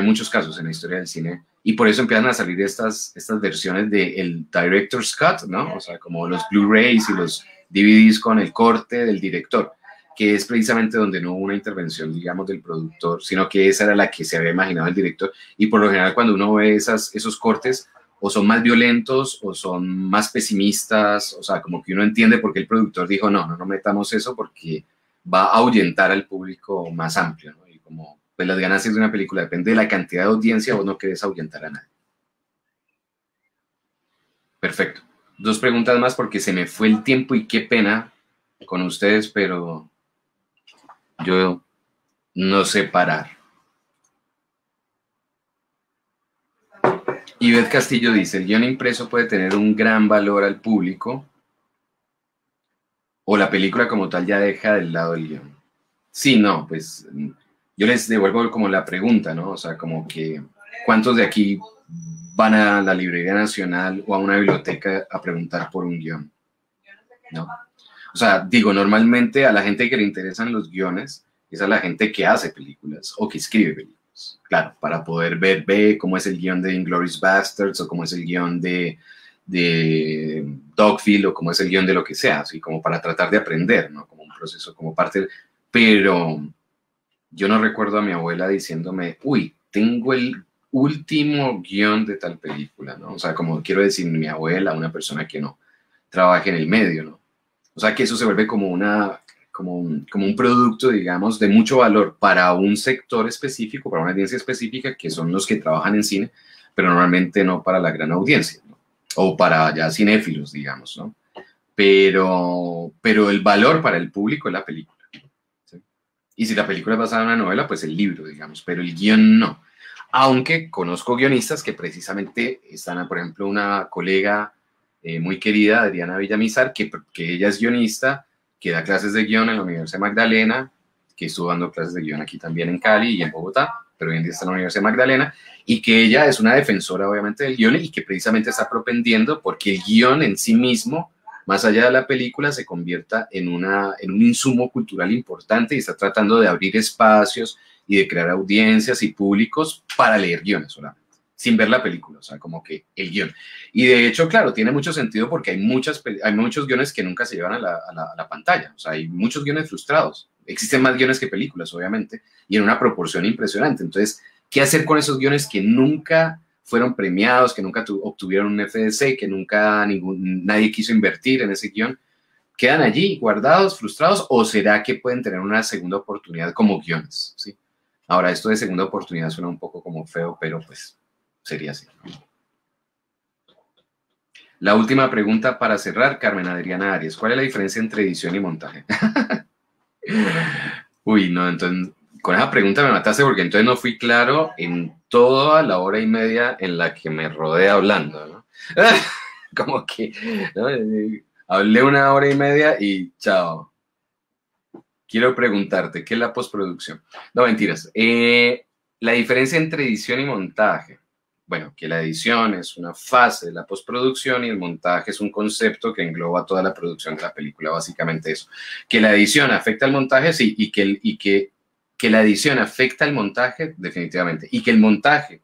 [SPEAKER 3] muchos casos en la historia del cine y por eso empiezan a salir estas versiones del Director's Cut, ¿no? O sea, como los Blu-rays y los DVDs con el corte del director, que es precisamente donde no hubo una intervención, digamos, del productor, sino que esa era la que se había imaginado el director. Y por lo general, cuando uno ve esos cortes, o son más violentos o son más pesimistas, o sea, como que uno entiende por qué el productor dijo, no metamos eso porque va a ahuyentar al público más amplio, ¿no? Y como pues las ganancias de una película depende de la cantidad de audiencia, vos no querés ahuyentar a nadie. Perfecto. 2 preguntas más porque se me fue el tiempo y qué pena con ustedes, pero yo no sé parar. Ivette Castillo dice, el guión impreso puede tener un gran valor al público o la película como tal ya deja del lado el guión. Sí, no, pues yo les devuelvo como la pregunta, ¿no? O sea, como que ¿cuántos de aquí van a la Librería Nacional o a una biblioteca a preguntar por un guión? ¿No? O sea, digo, normalmente a la gente que le interesan los guiones es a la gente que hace películas o que escribe películas. Claro, para poder ver cómo es el guión de Inglourious Basterds o cómo es el guión de Dogville o cómo es el guión de lo que sea, así como para tratar de aprender, ¿no? Como un proceso, como parte, pero yo no recuerdo a mi abuela diciéndome, uy, tengo el último guión de tal película, ¿no? O sea, como quiero decir, mi abuela, una persona que no trabaje en el medio, ¿no? O sea, que eso se vuelve como un producto, digamos, de mucho valor para un sector específico, para una audiencia específica, que son los que trabajan en cine, pero normalmente no para la gran audiencia, ¿no? O para ya cinéfilos, digamos, ¿no? Pero el valor para el público es la película. ¿Sí? Y si la película es basada en una novela, pues el libro, digamos, pero el guión no. Aunque conozco guionistas que precisamente están, por ejemplo, una colega muy querida, Adriana Villamizar, que ella es guionista, que da clases de guión en la Universidad Magdalena, que estuvo dando clases de guión aquí también en Cali y en Bogotá, pero hoy en día está en la Universidad Magdalena, y que ella es una defensora, obviamente, del guión y que precisamente está propendiendo porque el guión en sí mismo, más allá de la película, se convierta en un insumo cultural importante y está tratando de abrir espacios y de crear audiencias y públicos para leer guiones solamente, sin ver la película, o sea, como que el guión. Y de hecho, claro, tiene mucho sentido porque hay muchos guiones que nunca se llevan a la pantalla, o sea, hay muchos guiones frustrados. Existen más guiones que películas, obviamente, y en una proporción impresionante. Entonces, ¿qué hacer con esos guiones que nunca fueron premiados, que nunca obtuvieron un FDC, que nunca nadie quiso invertir en ese guión? ¿Quedan allí guardados, frustrados, o será que pueden tener una segunda oportunidad como guiones? ¿Sí? Ahora, esto de segunda oportunidad suena un poco como feo, pero pues sería así, ¿no? La última pregunta para cerrar, Carmen Adriana Arias. ¿Cuál es la diferencia entre edición y montaje? Uy, no, entonces, con esa pregunta me mataste porque entonces no fui claro en toda la hora y media en la que me rodé hablando, ¿no? Como que, ¿no? Hablé 1 hora y media y chao. Quiero preguntarte, ¿qué es la postproducción? No, mentiras. La diferencia entre edición y montaje. Bueno, que la edición es una fase de la postproducción y el montaje es un concepto que engloba toda la producción de la película, básicamente eso. Que la edición afecta al montaje, sí, y que la edición afecta al montaje, definitivamente, y que el montaje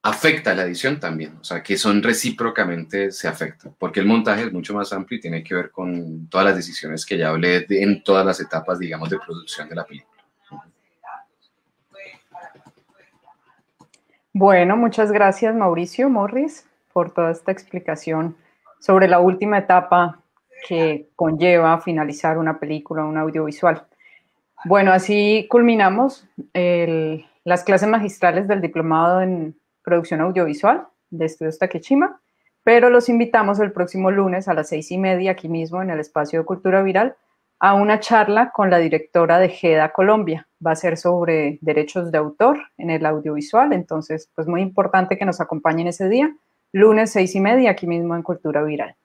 [SPEAKER 3] afecta a la edición también, o sea, que son recíprocamente se afectan, porque el montaje es mucho más amplio y tiene que ver con todas las decisiones que ya hablé en todas las etapas, digamos, de producción de la película.
[SPEAKER 2] Bueno, muchas gracias Mauricio Morris por toda esta explicación sobre la última etapa que conlleva finalizar una película, un audiovisual. Bueno, así culminamos las clases magistrales del Diplomado en Producción Audiovisual de Estudios Takeshima, pero los invitamos el próximo lunes a las 6:30 aquí mismo en el espacio de Cultura Viral a una charla con la directora de GEDA Colombia. Va a ser sobre derechos de autor en el audiovisual, entonces pues muy importante que nos acompañen ese día, lunes 6:30 aquí mismo en Cultura Viral.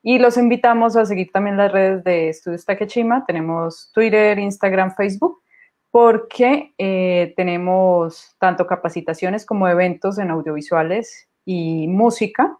[SPEAKER 2] Y los invitamos a seguir también las redes de Estudios Takeshima, tenemos Twitter, Instagram, Facebook, porque tenemos tanto capacitaciones como eventos en audiovisuales y música,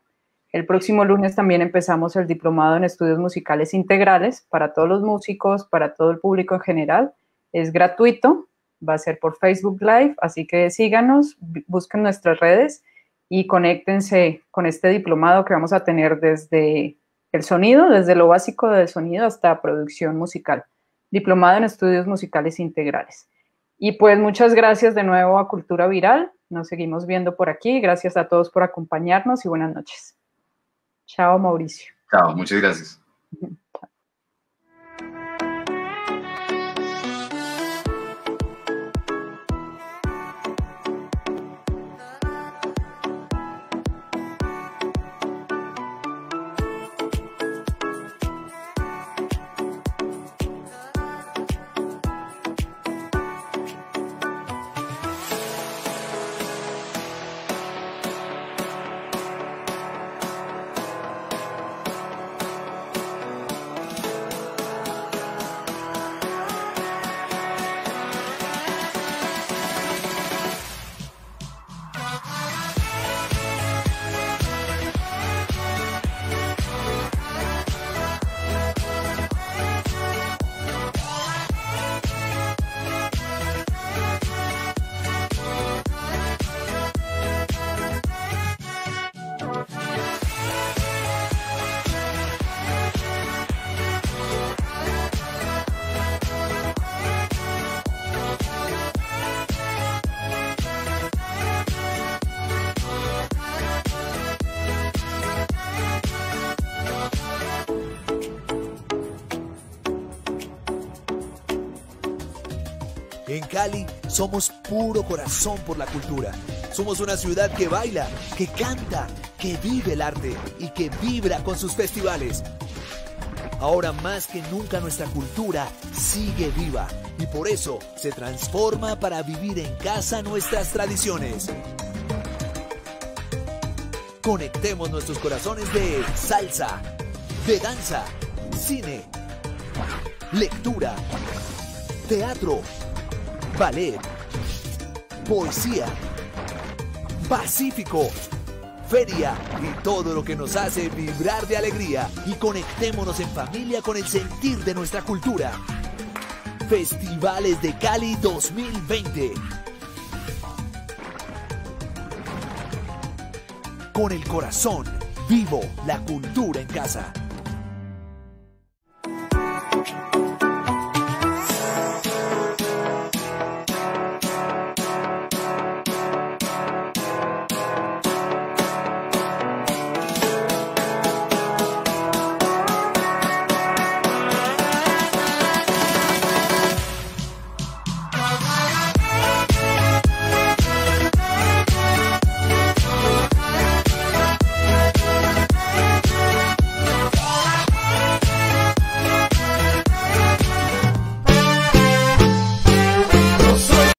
[SPEAKER 2] El próximo lunes también empezamos el diplomado en estudios musicales integrales para todos los músicos, para todo el público en general. Es gratuito, va a ser por Facebook Live, así que síganos, busquen nuestras redes y conéctense con este diplomado que vamos a tener desde el sonido, desde lo básico del sonido hasta producción musical. Diplomado en estudios musicales integrales. Y pues muchas gracias de nuevo a Cultura Viral. Nos seguimos viendo por aquí. Gracias a todos por acompañarnos y buenas noches. Chao, Mauricio.
[SPEAKER 3] Chao, muchas gracias.
[SPEAKER 1] En Cali somos puro corazón por la cultura. Somos una ciudad que baila, que canta, que vive el arte y que vibra con sus festivales. Ahora más que nunca nuestra cultura sigue viva y por eso se transforma para vivir en casa nuestras tradiciones. Conectemos nuestros corazones de salsa, de danza, cine, lectura, teatro, ballet, poesía, pacífico, feria y todo lo que nos hace vibrar de alegría y conectémonos en familia con el sentir de nuestra cultura. Festivales de Cali 2020. Con el corazón vivo, la cultura en casa.